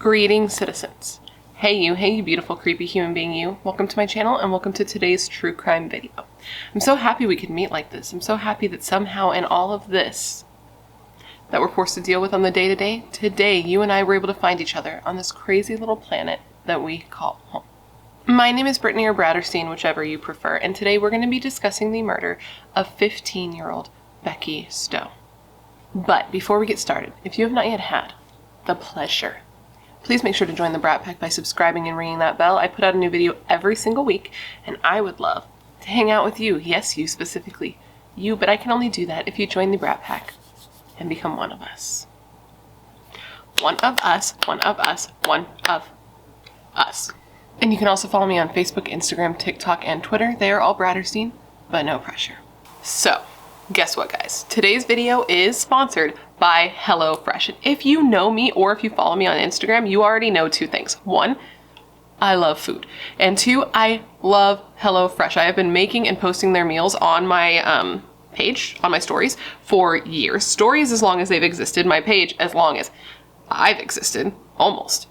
Greetings, citizens. Hey you beautiful creepy human being you. Welcome to my channel and welcome to today's true crime video. I'm so happy we could meet like this. I'm so happy that somehow in all of this that we're forced to deal with on the day-to-day, today you and I were able to find each other on this crazy little planet that we call home. My name is Brittany or Bratterstein, whichever you prefer, and today we're going to be discussing the murder of 15-year-old Becky Stowe. But before we get started, if you have not yet had the pleasure, please make sure to join the Brat Pack by subscribing and ringing that bell. I put out a new video every single week, and I would love to hang out with you. Yes, you specifically. You, but I can only do that if you join the Brat Pack and become one of us. One of us, one of us, one of us. And you can also follow me on Facebook, Instagram, TikTok, and Twitter. They are all Bratterstein, but no pressure. So, guess what, guys? Today's video is sponsored by HelloFresh. And if you know me or if you follow me on Instagram, you already know two things. One, I love food. And two, I love HelloFresh. I have been making and posting their meals on my page, on my stories, for years. Stories as long as they've existed. My page as long as I've existed. Almost.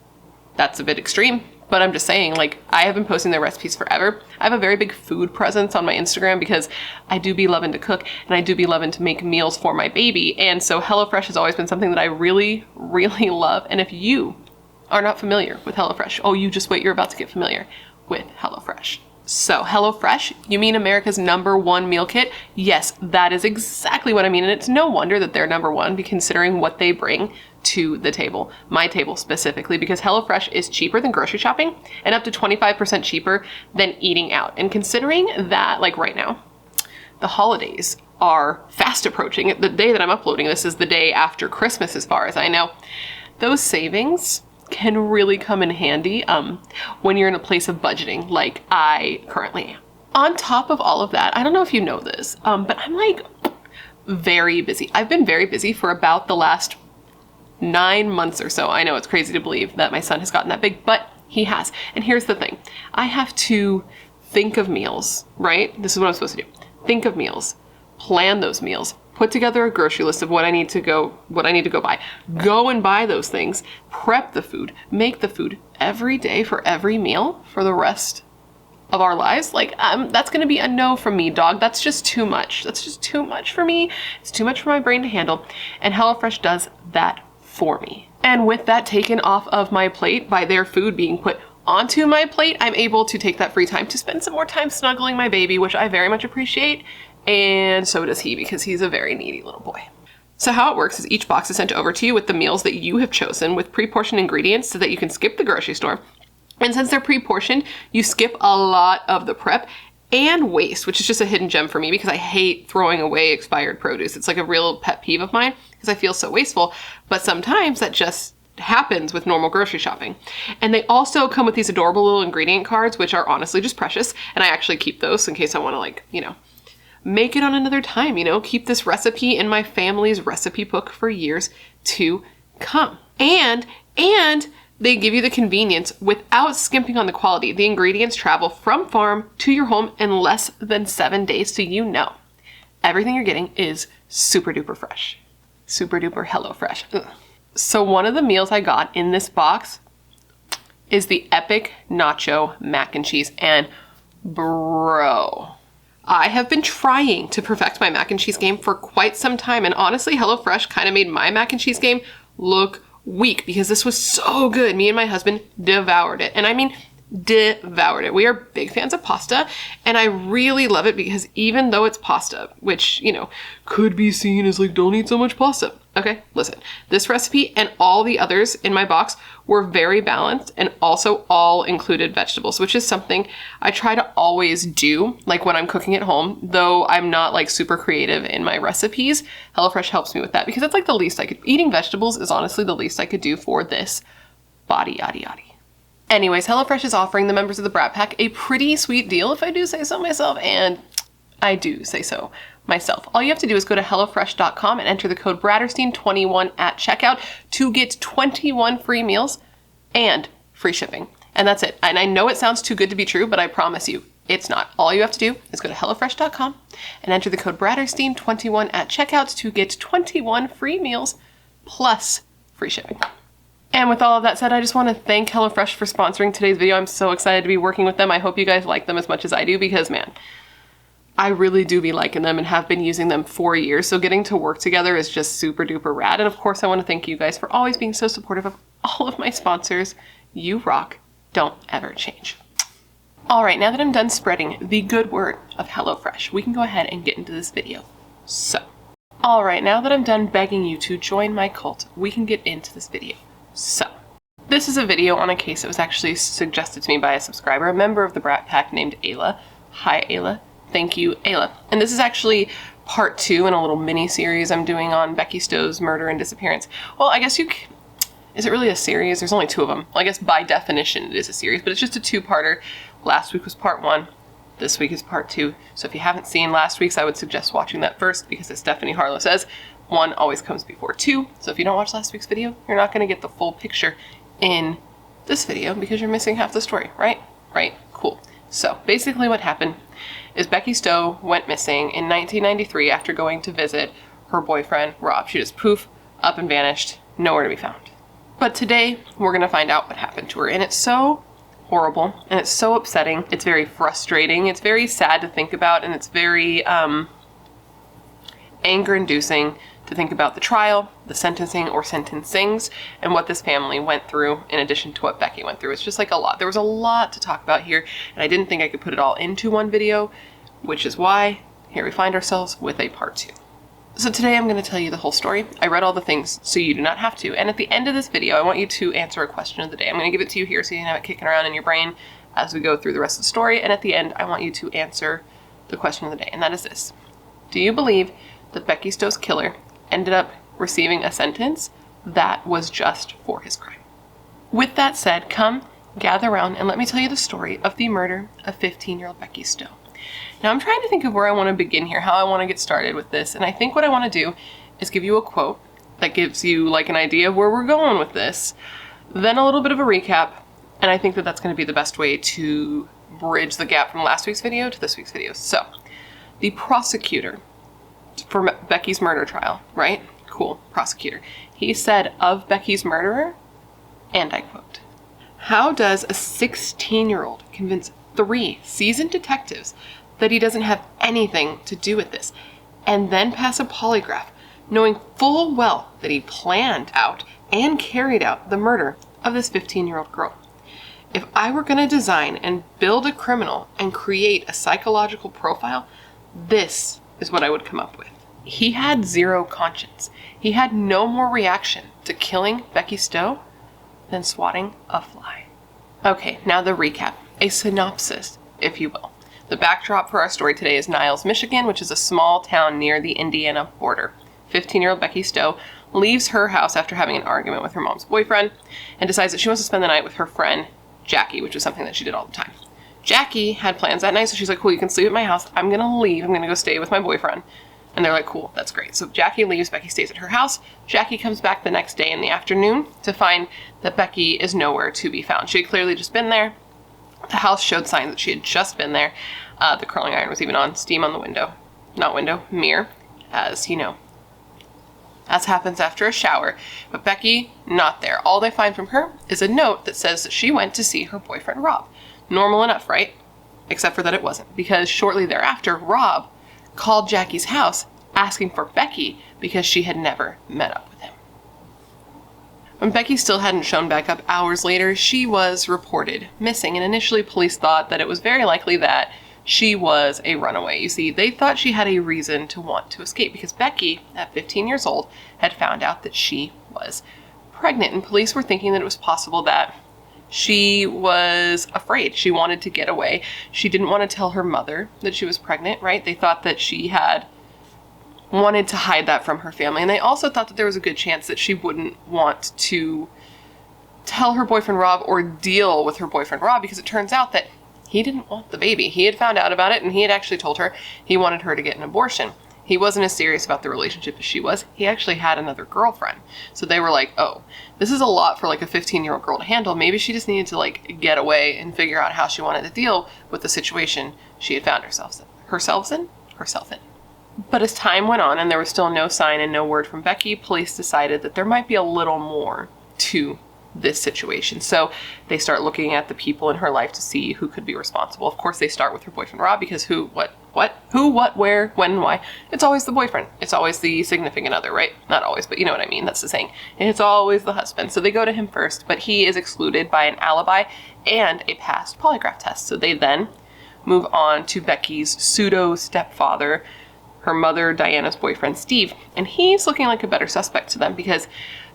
That's a bit extreme. But I'm just saying, like, I have been posting their recipes forever. I have a very big food presence on my Instagram because I do be loving to cook and I do be loving to make meals for my baby. And so HelloFresh has always been something that I really, really love. And if you are not familiar with HelloFresh, oh, you just wait, you're about to get familiar with HelloFresh. So HelloFresh, you mean America's #1 meal kit? Yes, that is exactly what I mean. And it's no wonder that they're #1 considering what they bring to the table, my table specifically, because HelloFresh is cheaper than grocery shopping and up to 25% cheaper than eating out. And considering that, like right now, the holidays are fast approaching. The day that I'm uploading this is the day after Christmas as far as I know. Those savings can really come in handy when you're in a place of budgeting like I currently am. On top of all of that, I don't know if you know this, but I'm like very busy. I've been very busy for about the last 9 months or so. I know it's crazy to believe that my son has gotten that big, but he has. And here's the thing. I have to think of meals, right? This is what I'm supposed to do. Think of meals, plan those meals, put together a grocery list of what I need to go buy, go and buy those things, prep the food, make the food every day for every meal for the rest of our lives. Like, that's going to be a no from me, dog. That's just too much. That's just too much for me. It's too much for my brain to handle. And HelloFresh does that for me. And with that taken off of my plate by their food being put onto my plate, I'm able to take that free time to spend some more time snuggling my baby, which I very much appreciate. And so does he, because he's a very needy little boy. So how it works is each box is sent over to you with the meals that you have chosen with pre-portioned ingredients so that you can skip the grocery store. And since they're pre-portioned, you skip a lot of the prep and waste, which is just a hidden gem for me because I hate throwing away expired produce. It's like a real pet peeve of mine because I feel so wasteful. But sometimes that just happens with normal grocery shopping. And they also come with these adorable little ingredient cards, which are honestly just precious. And I actually keep those in case I want to, like, you know, make it on another time, you know, keep this recipe in my family's recipe book for years to come. And they give you the convenience without skimping on the quality. The ingredients travel from farm to your home in less than 7 days, so you know everything you're getting is super duper fresh. Super duper HelloFresh. Ugh. So one of the meals I got in this box is the epic nacho mac and cheese. And bro, I have been trying to perfect my mac and cheese game for quite some time. And honestly, HelloFresh kind of made my mac and cheese game look weak because this was so good. Me and my husband devoured it. And I mean, devoured it. We are big fans of pasta, and I really love it because even though it's pasta, which, you know, could be seen as like, don't eat so much pasta. Okay, listen, this recipe and all the others in my box were very balanced and also all included vegetables, which is something I try to always do, like when I'm cooking at home, though I'm not like super creative in my recipes. HelloFresh helps me with that because that's like the least I could, eating vegetables is honestly the least I could do for this body, yaddy yaddy. Anyways, HelloFresh is offering the members of the Brat Pack a pretty sweet deal, if I do say so myself, and I do say so myself. All you have to do is go to HelloFresh.com and enter the code BRATTERSTEIN21 at checkout to get 21 free meals and free shipping. And that's it. And I know it sounds too good to be true, but I promise you, it's not. All you have to do is go to HelloFresh.com and enter the code BRATTERSTEIN21 at checkout to get 21 free meals plus free shipping. And with all of that said, I just want to thank HelloFresh for sponsoring today's video. I'm so excited to be working with them. I hope you guys like them as much as I do because, man, I really do be liking them and have been using them for years. So getting to work together is just super duper rad. And of course, I want to thank you guys for always being so supportive of all of my sponsors. You rock. Don't ever change. All right, now that I'm done spreading the good word of HelloFresh, we can go ahead and get into this video. So, all right, now that I'm done begging you to join my cult, we can get into this video. So, this is a video on a case that was actually suggested to me by a subscriber, a member of the Brat Pack named Ayla. Hi, Ayla. Thank you, Ayla. And this is actually part 2 in a little mini-series I'm doing on Becky Stowe's murder and disappearance. Well, I guess is it really a series? There's only 2 of them. Well, I guess by definition it is a series, but it's just a 2-parter. Last week was part 1. This week is part 2. So if you haven't seen last week's, I would suggest watching that first because as Stephanie Harlow says, 1 always comes before 2. So if you don't watch last week's video, you're not going to get the full picture in this video because you're missing half the story, right? Right? Cool. So basically what happened is Becky Stowe went missing in 1993 after going to visit her boyfriend, Rob. She just poof, up and vanished, nowhere to be found. But today we're going to find out what happened to her. And it's so horrible and it's so upsetting. It's very frustrating. It's very sad to think about, and it's very anger-inducing to think about the trial, the sentencing or sentencings, and what this family went through in addition to what Becky went through. It's just like a lot. There was a lot to talk about here, and I didn't think I could put it all into one video, which is why here we find ourselves with a part 2. So today I'm going to tell you the whole story. I read all the things so you do not have to. And at the end of this video, I want you to answer a question of the day. I'm going to give it to you here so you can have it kicking around in your brain as we go through the rest of the story. And at the end, I want you to answer the question of the day. And that is this. Do you believe that Becky Stowe's killer ended up receiving a sentence that was just for his crime? With that said, come gather around and let me tell you the story of the murder of 15-year-old Becky Stowe. Now I'm trying to think of where I want to begin here, how I want to get started with this, and I think what I want to do is give you a quote that gives you like an idea of where we're going with this, then a little bit of a recap, and I think that that's going to be the best way to bridge the gap from last week's video to this week's video. So, the prosecutor for Becky's murder trial, right? Cool, prosecutor. He said of Becky's murderer, and I quote, "How does a 16-year-old convince 3 seasoned detectives that he doesn't have anything to do with this, and then pass a polygraph, knowing full well that he planned out and carried out the murder of this 15-year-old girl? If I were going to design and build a criminal and create a psychological profile, this is what I would come up with." He had zero conscience. He had no more reaction to killing Becky Stowe than swatting a fly. Okay, now the recap. A synopsis, if you will. The backdrop for our story today is Niles, Michigan, which is a small town near the Indiana border. 15-year-old Becky Stowe leaves her house after having an argument with her mom's boyfriend and decides that she wants to spend the night with her friend, Jackie, which was something that she did all the time. Jackie had plans that night, so she's like, cool, you can sleep at my house. I'm going to leave. I'm going to go stay with my boyfriend. And they're like, cool, that's great. So Jackie leaves. Becky stays at her house. Jackie comes back the next day in the afternoon to find that Becky is nowhere to be found. She had clearly just been there. The house showed signs that she had just been there. The curling iron was even on, steam on the window. Not window, mirror, as you know. As happens after a shower. But Becky, not there. All they find from her is a note that says that she went to see her boyfriend, Rob. Normal enough, right? Except for that it wasn't. Because shortly thereafter, Rob called Jackie's house asking for Becky because she had never met up with him. When Becky still hadn't shown back up hours later, she was reported missing, and initially police thought that it was very likely that she was a runaway. You see, they thought she had a reason to want to escape because Becky, at 15 years old, had found out that she was pregnant, and police were thinking that it was possible that she was afraid. She wanted to get away. She didn't want to tell her mother that she was pregnant, right? They thought that she had wanted to hide that from her family. And they also thought that there was a good chance that she wouldn't want to tell her boyfriend Rob or deal with her boyfriend Rob because it turns out that he didn't want the baby. He had found out about it and he had actually told her he wanted her to get an abortion. He wasn't as serious about the relationship as she was. He actually had another girlfriend. So they were like, oh, this is a lot for like a 15-year-old girl to handle. Maybe she just needed to like get away and figure out how she wanted to deal with the situation she had found herself in. But as time went on and there was still no sign and no word from Becky, police decided that there might be a little more to this situation. So they start looking at the people in her life to see who could be responsible. Of course, they start with her boyfriend, Rob, because who, what, where, when, why. It's always the boyfriend. It's always the significant other, right? Not always, but you know what I mean. That's the saying. It's always the husband. So they go to him first, but he is excluded by an alibi and a past polygraph test. So they then move on to Becky's pseudo stepfather, her mother, Diana's boyfriend, Steve. And he's looking like a better suspect to them because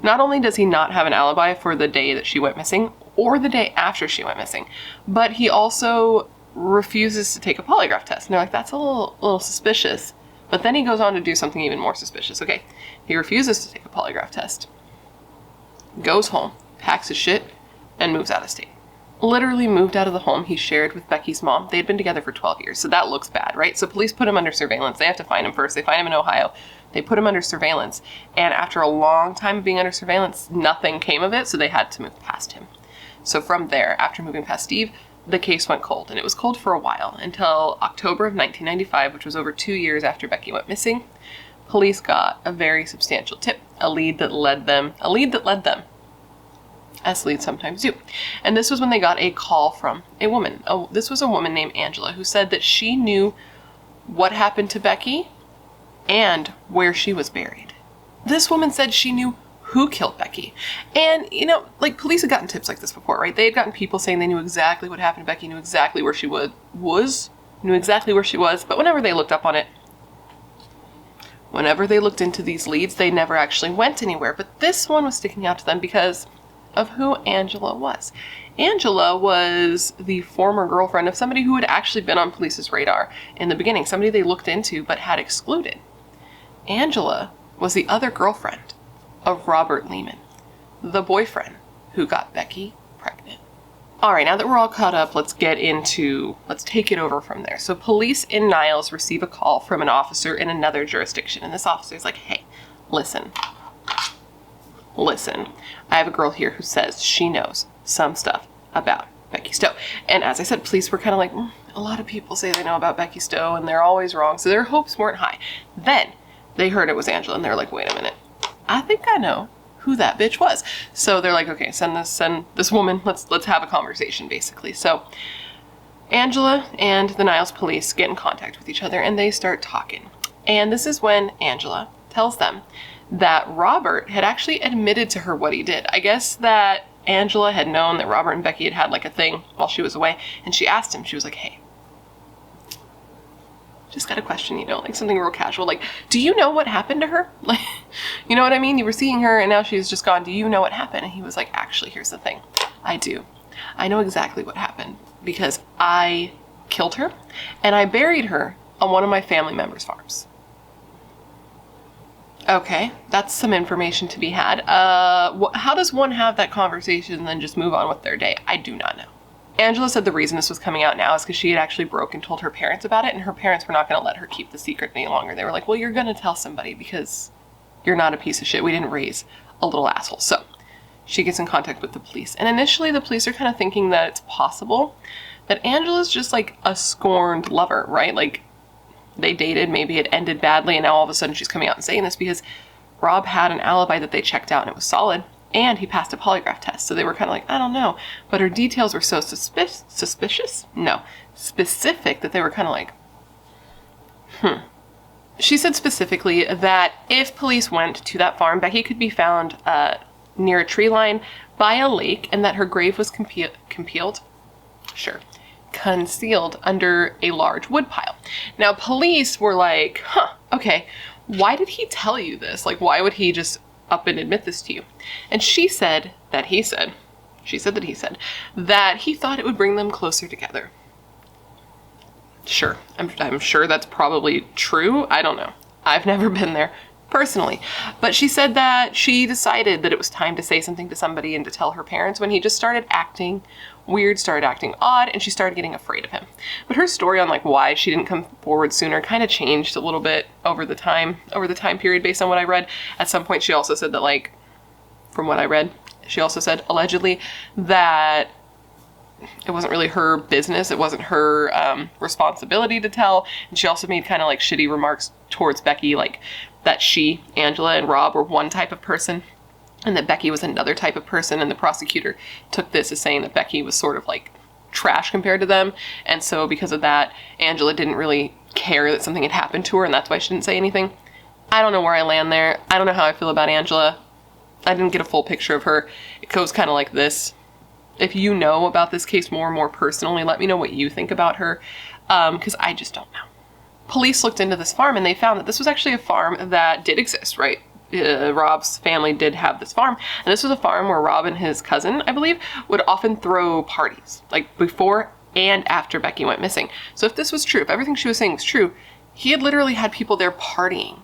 not only does he not have an alibi for the day that she went missing or the day after she went missing, but he also refuses to take a polygraph test. And they're like, that's a little suspicious. But then he goes on to do something even more suspicious. Okay, he refuses to take a polygraph test, goes home, packs his shit, and moves out of state. Literally moved out of the home he shared with Becky's mom. They had been together for 12 years, so that looks bad, right? So police put him under surveillance. They have to find him first. They find him in Ohio. They put him under surveillance. And after a long time of being under surveillance, nothing came of it, so they had to move past him. So from there, after moving past Steve, the case went cold. And it was cold for a while until October of 1995, which was over 2 years after Becky went missing. Police got a very substantial tip, a lead that led them, as leads sometimes do. And this was when they got a call from a woman. This was a woman named Angela who said that she knew what happened to Becky and where she was buried. This woman said she knew who killed Becky. And, you know, like, police had gotten tips like this before, right? They had gotten people saying they knew exactly what happened to Becky, knew exactly where she was, but whenever they looked up on it, whenever they looked into these leads, they never actually went anywhere. But this one was sticking out to them because of who Angela was. Angela was the former girlfriend of somebody who had actually been on police's radar in the beginning, somebody they looked into but had excluded. Angela was the other girlfriend of Robert Lehman, the boyfriend who got Becky pregnant. All right, now that we're all caught up, let's take it over from there. So police in Niles receive a call from an officer in another jurisdiction, and this officer is like, hey, listen, I have a girl here who says she knows some stuff about Becky Stowe. And as I said, police were kind of like, a lot of people say they know about Becky Stowe and they're always wrong, so their hopes weren't high. Then they heard it was Angela and they're like, wait a minute, I think I know who that bitch was. So they're like, okay, send this woman, let's have a conversation, basically. So Angela and the Niles police get in contact with each other and they start talking. And this is when Angela tells them that Robert had actually admitted to her what he did. I guess that Angela had known that Robert and Becky had like a thing while she was away, and she asked him, she was like, hey, just got a question, like something real casual, like, do you know what happened to her? Like, you know what I mean? You were seeing her and now she's just gone. Do you know what happened? And he was like, actually, here's the thing. I do. I know exactly what happened because I killed her and I buried her on one of my family members' farms. Okay, that's some information to be had. How does one have that conversation and then just move on with their day? I do not know. Angela said the reason this was coming out now is because she had actually broke and told her parents about it, and her parents were not going to let her keep the secret any longer. They were like, well, you're going to tell somebody because you're not a piece of shit. We didn't raise a little asshole. So she gets in contact with the police. And initially the police are kind of thinking that it's possible that Angela's just like a scorned lover, right? Like, they dated, maybe it ended badly, and now all of a sudden she's coming out and saying this because Rob had an alibi that they checked out and it was solid, and he passed a polygraph test. So they were kind of like, I don't know. But her details were so specific that they were kind of like, She said specifically that if police went to that farm, Becky could be found near a tree line by a lake, and that her grave was concealed under a large wood pile. Now, police were like, okay, why did he tell you this? Like, why would he just up and admit this to you? And she said that he said that he thought it would bring them closer together. Sure, I'm sure that's probably true. I don't know. I've never been there personally. But she said that she decided that it was time to say something to somebody and to tell her parents when he just started acting weird, started acting odd, and she started getting afraid of him. But her story on like why she didn't come forward sooner kind of changed a little bit over the time period based on what I read. At some point she also said that, like, from what I read, she also said allegedly that it wasn't really her business, it wasn't her responsibility to tell, and she also made kind of like shitty remarks towards Becky, like that she, Angela, and Rob were one type of person and that Becky was another type of person, and the prosecutor took this as saying that Becky was sort of like trash compared to them, and so because of that, Angela didn't really care that something had happened to her, and that's why she didn't say anything. I don't know where I land there. I don't know how I feel about Angela. I didn't get a full picture of her. It goes kind of like this. If you know about this case more and more personally, let me know what you think about her, because I just don't know. Police looked into this farm, and they found that this was actually a farm that did exist, right? Rob's family did have this farm, and this was a farm where Rob and his cousin, I believe, would often throw parties, like before and after Becky went missing. So if this was true, if everything she was saying was true, he had literally had people there partying,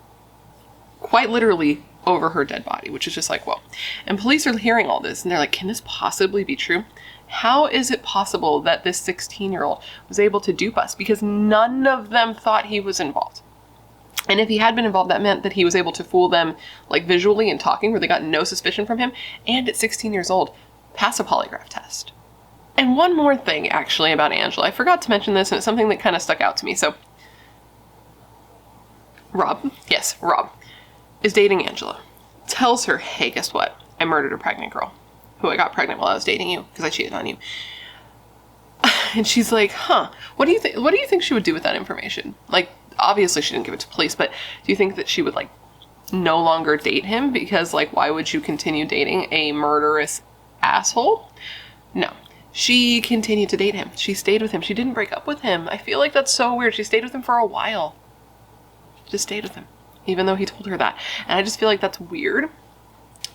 quite literally, over her dead body, which is just like, whoa. And police are hearing all this, and they're like, can this possibly be true? How is it possible that this 16-year-old was able to dupe us? Because none of them thought he was involved. And if he had been involved, that meant that he was able to fool them, like visually and talking, where they got no suspicion from him, and at 16 years old, pass a polygraph test. And one more thing, actually, about Angela. I forgot to mention this, and it's something that kind of stuck out to me. So, Rob is dating Angela. Tells her, hey, guess what? I murdered a pregnant girl who I got pregnant while I was dating you because I cheated on you. And she's like, huh, what do you think she would do with that information? Like, obviously she didn't give it to police, but do you think that she would, like, no longer date him? Because, like, why would you continue dating a murderous asshole? No. She continued to date him. She stayed with him. She didn't break up with him. I feel like that's so weird. She stayed with him for a while. Just stayed with him, even though he told her that. And I just feel like that's weird.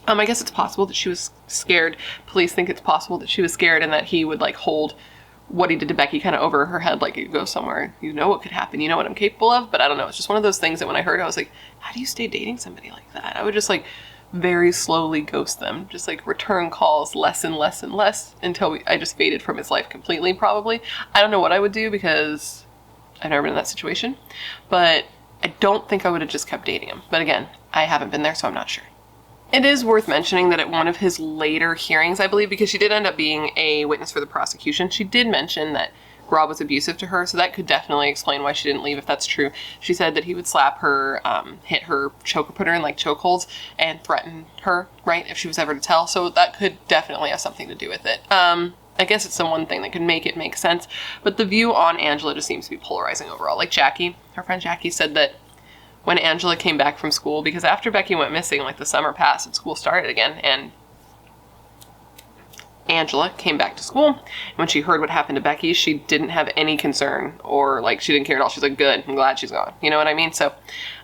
I guess it's possible that she was scared. Police think it's possible that she was scared and that he would, like, hold what he did to Becky kind of over her head, like, you go somewhere, you know what could happen, you know what I'm capable of, but I don't know. It's just one of those things that when I heard it, I was like, how do you stay dating somebody like that? I would just, like, very slowly ghost them, just, like, return calls less and less and less until I just faded from his life completely, probably. I don't know what I would do because I've never been in that situation, but I don't think I would have just kept dating him. But again, I haven't been there, so I'm not sure. It is worth mentioning that at one of his later hearings, I believe, because she did end up being a witness for the prosecution, she did mention that Rob was abusive to her, so that could definitely explain why she didn't leave if that's true. She said that he would slap her, hit her, choke her, put her in, like, chokeholds, and threaten her, right, if she was ever to tell, so that could definitely have something to do with it. I guess it's the one thing that could make it make sense, but the view on Angela just seems to be polarizing overall. Like Jackie, her friend Jackie, said that when Angela came back from school, because after Becky went missing, like, the summer passed and school started again, and Angela came back to school, and when she heard what happened to Becky, she didn't have any concern, or, like, she didn't care at all. She's like, good, I'm glad she's gone. You know what I mean? So,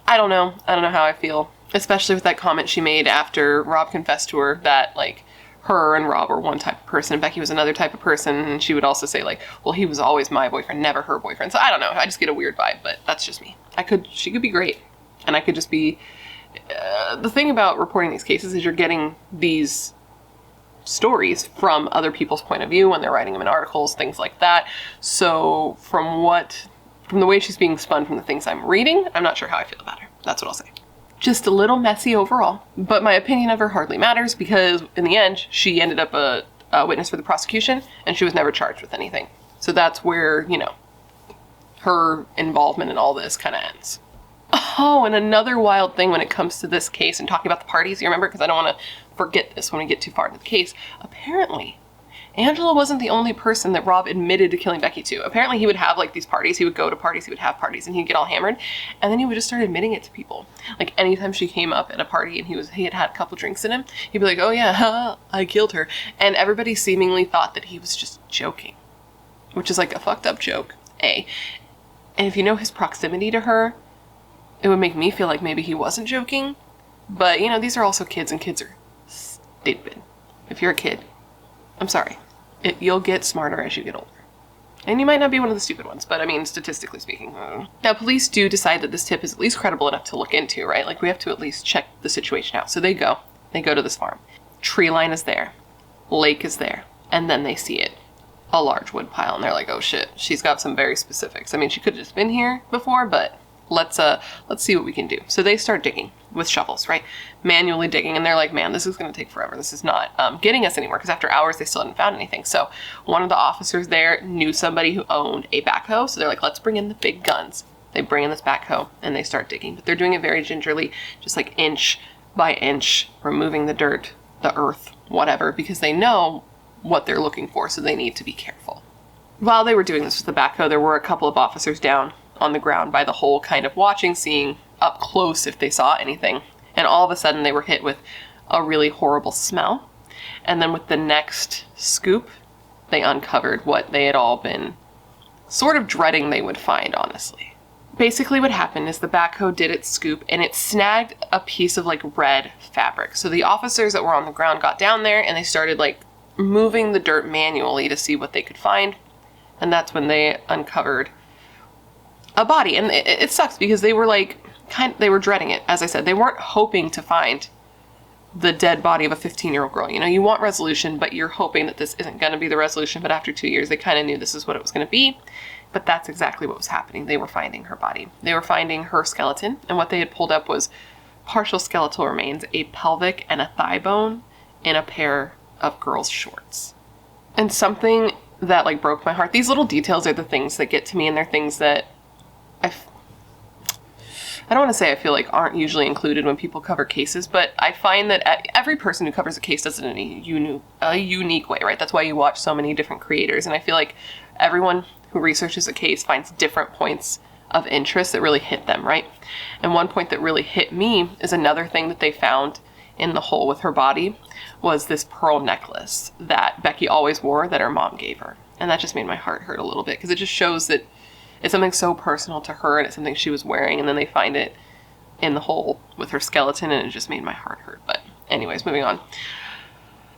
I don't know how I feel, especially with that comment she made after Rob confessed to her that, like, her and Rob were one type of person and Becky was another type of person, and she would also say, like, well, he was always my boyfriend, never her boyfriend. So I don't know, I just get a weird vibe, but that's just me. She could be great, and I could just be, the thing about reporting these cases is you're getting these stories from other people's point of view when they're writing them in articles, things like that. So from the way she's being spun from the things I'm reading, I'm not sure how I feel about her. That's what I'll say. Just a little messy overall, but my opinion of her hardly matters because in the end, she ended up a witness for the prosecution and she was never charged with anything. So that's where, you know, her involvement in all this kind of ends. Oh, and another wild thing when it comes to this case and talking about the parties, you remember, because I don't want to forget this when we get too far into the case. Apparently, Angela wasn't the only person that Rob admitted to killing Becky to. Apparently he would have, like, these parties, he would go to parties, he would have parties, and he'd get all hammered, and then he would just start admitting it to people. Like, anytime she came up at a party and he had had a couple drinks in him, he'd be like, oh yeah, I killed her. And everybody seemingly thought that he was just joking, which is like a fucked up joke, A. And if you know his proximity to her, it would make me feel like maybe he wasn't joking, but, you know, these are also kids, and kids are stupid. If you're a kid, I'm sorry. You'll get smarter as you get older. And you might not be one of the stupid ones, but I mean, statistically speaking. Now, police do decide that this tip is at least credible enough to look into, right? Like, we have to at least check the situation out. So they go to this farm. Tree line is there. Lake is there. And then they see it. A large wood pile. And they're like, oh shit, she's got some very specifics. I mean, she could have just been here before, but let's see what we can do. So they start digging with shovels, right? Manually digging, and they're like, man, this is going to take forever. This is not getting us anywhere, because after hours they still hadn't found anything. So one of the officers there knew somebody who owned a backhoe, so they're like, let's bring in the big guns. They bring in this backhoe and they start digging, but they're doing it very gingerly, just like inch by inch, removing the dirt the earth, whatever, because they know what they're looking for, so they need to be careful. While they were doing this with the backhoe, there were a couple of officers down on the ground by the hole, kind of watching, seeing up close if they saw anything. And all of a sudden they were hit with a really horrible smell. And then with the next scoop, they uncovered what they had all been sort of dreading they would find, honestly. Basically what happened is the backhoe did its scoop and it snagged a piece of like red fabric. So the officers that were on the ground got down there and they started like moving the dirt manually to see what they could find. And that's when they uncovered a body. And it sucks because they were like, they were dreading it. As I said, they weren't hoping to find the dead body of a 15-year-old girl. You know, you want resolution, but you're hoping that this isn't going to be the resolution. But after 2 years, they kind of knew this is what it was going to be. But that's exactly what was happening. They were finding her body. They were finding her skeleton. And what they had pulled up was partial skeletal remains, a pelvic and a thigh bone in a pair of girls' shorts. And something that like broke my heart. These little details are the things that get to me, and they're things that I don't want to say I feel like aren't usually included when people cover cases, but I find that every person who covers a case does it in a unique way, right? That's why you watch so many different creators. And I feel like everyone who researches a case finds different points of interest that really hit them, right? And one point that really hit me is another thing that they found in the hole with her body was this pearl necklace that Becky always wore that her mom gave her. And that just made my heart hurt a little bit because it just shows that it's something so personal to her and it's something she was wearing, and then they find it in the hole with her skeleton and it just made my heart hurt. But anyways, moving on.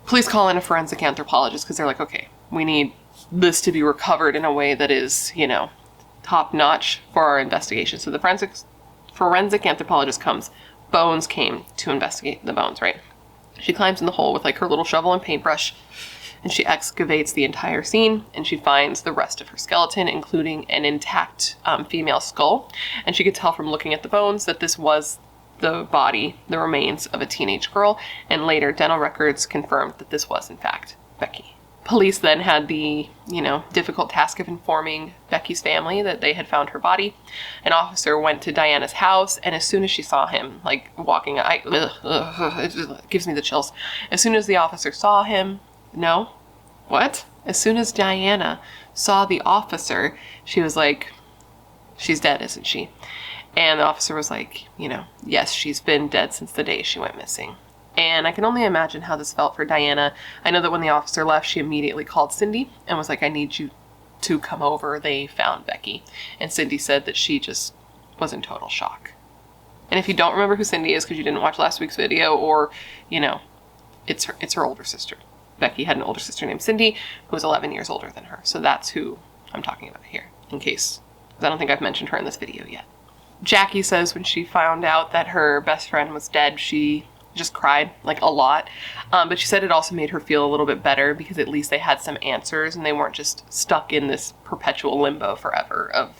Police call in a forensic anthropologist because they're like, okay, we need this to be recovered in a way that is, you know, top notch for our investigation. So the forensic anthropologist comes. Bones came to investigate the bones, right? She climbs in the hole with like her little shovel and paintbrush, and she excavates the entire scene, and she finds the rest of her skeleton, including an intact female skull. And she could tell from looking at the bones that this was the body, the remains of a teenage girl, and later dental records confirmed that this was in fact Becky. Police then had the, difficult task of informing Becky's family that they had found her body. An officer went to Diana's house, and as soon as she saw him, like, walking, it just gives me the chills. As soon as the officer saw him, As soon as Diana saw the officer, she was like, she's dead, isn't she? And the officer was like, yes, she's been dead since the day she went missing. And I can only imagine how this felt for Diana. I know that when the officer left, she immediately called Cindy and was like, I need you to come over. They found Becky. And Cindy said that she just was in total shock. And if you don't remember who Cindy is because you didn't watch last week's video, or, it's her older sister. Becky had an older sister named Cindy who was 11 years older than her. So that's who I'm talking about here, in case, because I don't think I've mentioned her in this video yet. Jackie says when she found out that her best friend was dead, she just cried like a lot, but she said it also made her feel a little bit better because at least they had some answers and they weren't just stuck in this perpetual limbo forever of,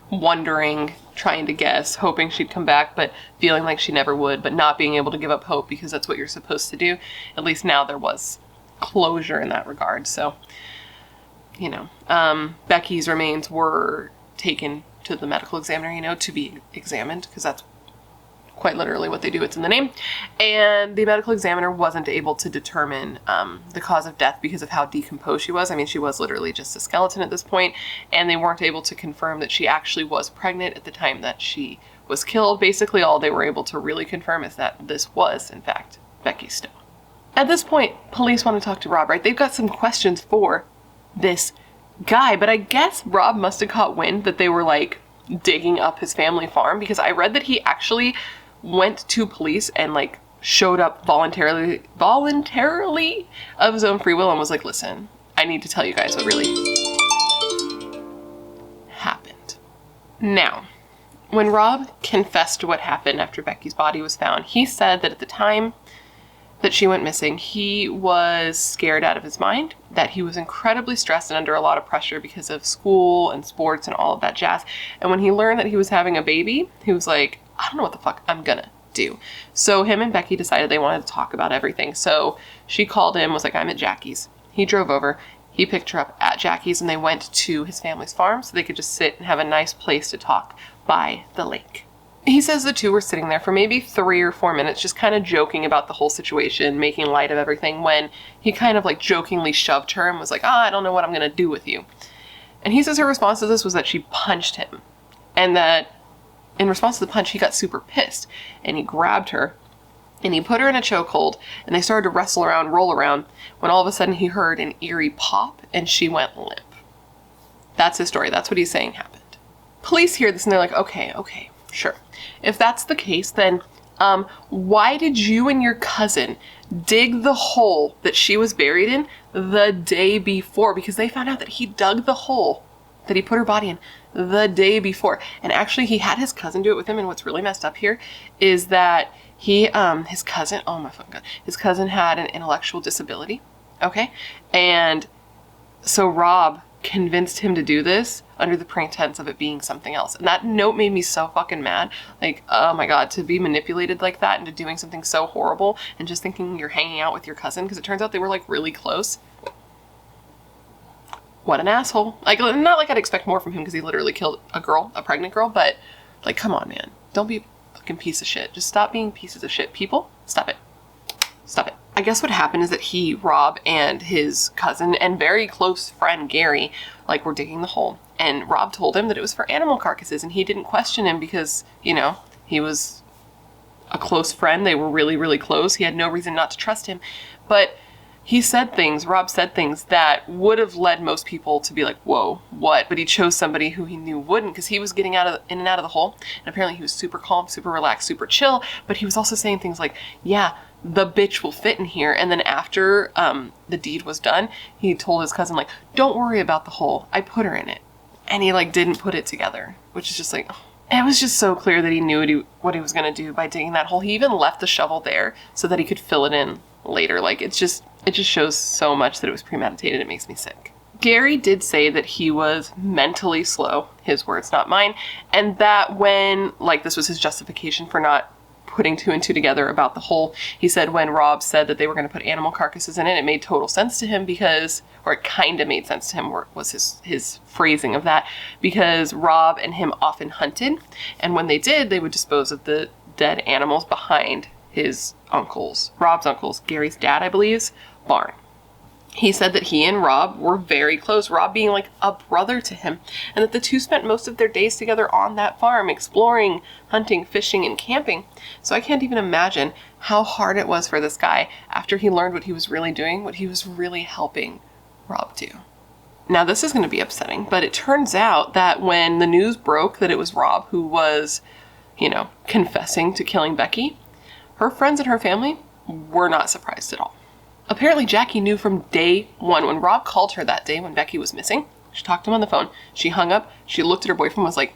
wondering, trying to guess, hoping she'd come back, but feeling like she never would, but not being able to give up hope because that's what you're supposed to do. At least now there was closure in that regard. So, Becky's remains were taken to the medical examiner, to be examined, because that's quite literally what they do. It's in the name. And the medical examiner wasn't able to determine the cause of death because of how decomposed she was. I mean, she was literally just a skeleton at this point, and they weren't able to confirm that she actually was pregnant at the time that she was killed. Basically, all they were able to really confirm is that this was, in fact, Becky Stowe. At this point, police want to talk to Rob, right? They've got some questions for this guy, but I guess Rob must have caught wind that they were, like, digging up his family farm, because I read that he actually went to police and like showed up voluntarily of his own free will and was like, listen, I need to tell you guys what really happened. Now, when Rob confessed to what happened after Becky's body was found, he said that at the time that she went missing, he was scared out of his mind, that he was incredibly stressed and under a lot of pressure because of school and sports and all of that jazz. And when he learned that he was having a baby, he was like, I don't know what the fuck I'm gonna do. So him and Becky decided they wanted to talk about everything. So she called him, was like, I'm at Jackie's. He drove over, he picked her up at Jackie's, and they went to his family's farm so they could just sit and have a nice place to talk by the lake. He says the two were sitting there for maybe 3 or 4 minutes, just kind of joking about the whole situation, making light of everything, when he kind of like jokingly shoved her and was like, I don't know what I'm going to do with you. And he says her response to this was that she punched him. And that in response to the punch, he got super pissed. And he grabbed her and he put her in a chokehold, and they started to wrestle around, roll around, when all of a sudden he heard an eerie pop and she went limp. That's his story. That's what he's saying happened. Police hear this and they're like, okay, sure. If that's the case, then why did you and your cousin dig the hole that she was buried in the day before? Because they found out that he dug the hole that he put her body in the day before. And actually he had his cousin do it with him. And what's really messed up here is that his cousin, oh my fucking God, his cousin had an intellectual disability. Okay. And so Rob convinced him to do this under the pretense of it being something else. And that note made me so fucking mad. Like, oh my God, to be manipulated like that into doing something so horrible and just thinking you're hanging out with your cousin, because it turns out they were like really close. What an asshole. Like, not like I'd expect more from him because he literally killed a girl, a pregnant girl, but like, come on, man. Don't be a fucking piece of shit. Just stop being pieces of shit. People, stop it. Stop it. I guess what happened is that Rob and his cousin and very close friend Gary, like, were digging the hole. And Rob told him that it was for animal carcasses, and he didn't question him because, you know, he was a close friend. They were really, really close. He had no reason not to trust him. But Rob said things that would have led most people to be like, whoa, what? But he chose somebody who he knew wouldn't, because he was getting in and out of the hole. And apparently he was super calm, super relaxed, super chill. But he was also saying things like, yeah, the bitch will fit in here. And then after the deed was done, he told his cousin, like, don't worry about the hole. I put her in it. And he like didn't put it together, which is just like, oh. It was just so clear that he knew what he was going to do by digging that hole. He even left the shovel there so that he could fill it in later. Like, it just shows so much that it was premeditated. It makes me sick. Gary did say that he was mentally slow, his words, not mine, and that when, like, this was his justification for not putting 2 and 2 together about the hole. He said when Rob said that they were going to put animal carcasses in it, it made total sense to him because, or it kind of made sense to him, was his phrasing of that, because Rob and him often hunted, and when they did, they would dispose of the dead animals behind his Rob's uncle's, Gary's dad, I believe's, barn. He said that he and Rob were very close, Rob being like a brother to him, and that the two spent most of their days together on that farm, exploring, hunting, fishing, and camping. So I can't even imagine how hard it was for this guy after he learned what he was really doing, what he was really helping Rob do. Now, this is going to be upsetting, but it turns out that when the news broke that it was Rob who was, you know, confessing to killing Becky, her friends and her family were not surprised at all. Apparently, Jackie knew from day one. When Rob called her that day when Becky was missing, she talked to him on the phone, she hung up, she looked at her boyfriend and was like,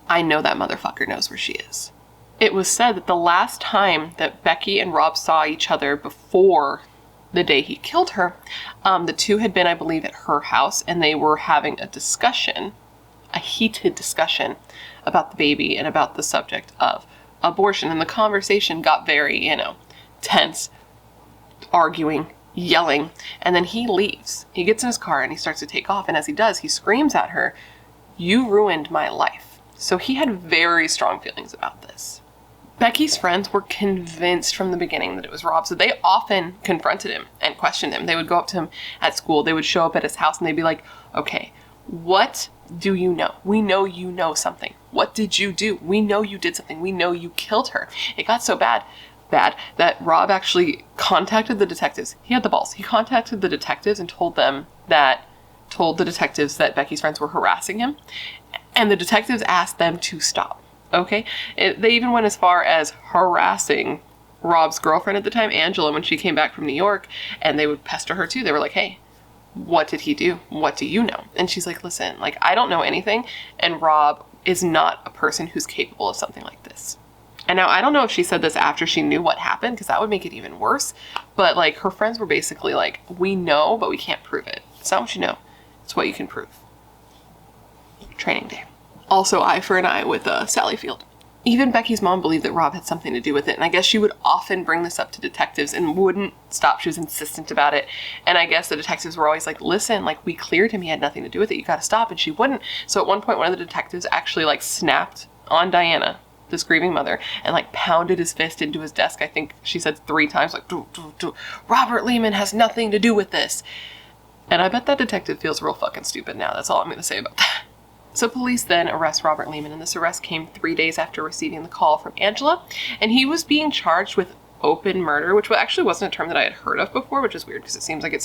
I know that motherfucker knows where she is. It was said that the last time that Becky and Rob saw each other before the day he killed her, the two had been, I believe, at her house, and they were having a discussion, a heated discussion about the baby and about the subject of abortion. And the conversation got very, you know, tense, arguing, yelling, and then he leaves. He gets in his car and he starts to take off, and as he does, he screams at her, "You ruined my life." So he had very strong feelings about this. Becky's friends were convinced from the beginning that it was Rob, so they often confronted him and questioned him. They would go up to him at school, they would show up at his house, and they'd be like, okay, what do you know? We know you know something. What did you do? We know you did something. We know you killed her. It got so bad that Rob actually contacted the detectives. He had the balls. He contacted the detectives and told the detectives that Becky's friends were harassing him. And the detectives asked them to stop. Okay? They even went as far as harassing Rob's girlfriend at the time, Angela, when she came back from New York, and they would pester her too. They were like, hey, what did he do? What do you know? And she's like, listen, like, I don't know anything, and Rob is not a person who's capable of something like this. And now, I don't know if she said this after she knew what happened, because that would make it even worse, but, like, her friends were basically like, we know, but we can't prove it. It's not what you know. It's what you can prove. Training day. Also, eye for an eye with Sally Field. Even Becky's mom believed that Rob had something to do with it, and I guess she would often bring this up to detectives and wouldn't stop. She was insistent about it, and I guess the detectives were always like, listen, like, we cleared him, he had nothing to do with it, you gotta stop, and she wouldn't. So at one point, one of the detectives actually, like, snapped on Diana this grieving mother, and like pounded his fist into his desk. I think she said 3 times, like, Robert Lehman has nothing to do with this. And I bet that detective feels real fucking stupid now. That's all I'm going to say about that. So police then arrest Robert Lehman, and this arrest came 3 days after receiving the call from Angela, and he was being charged with open murder, which actually wasn't a term that I had heard of before, which is weird because it seems like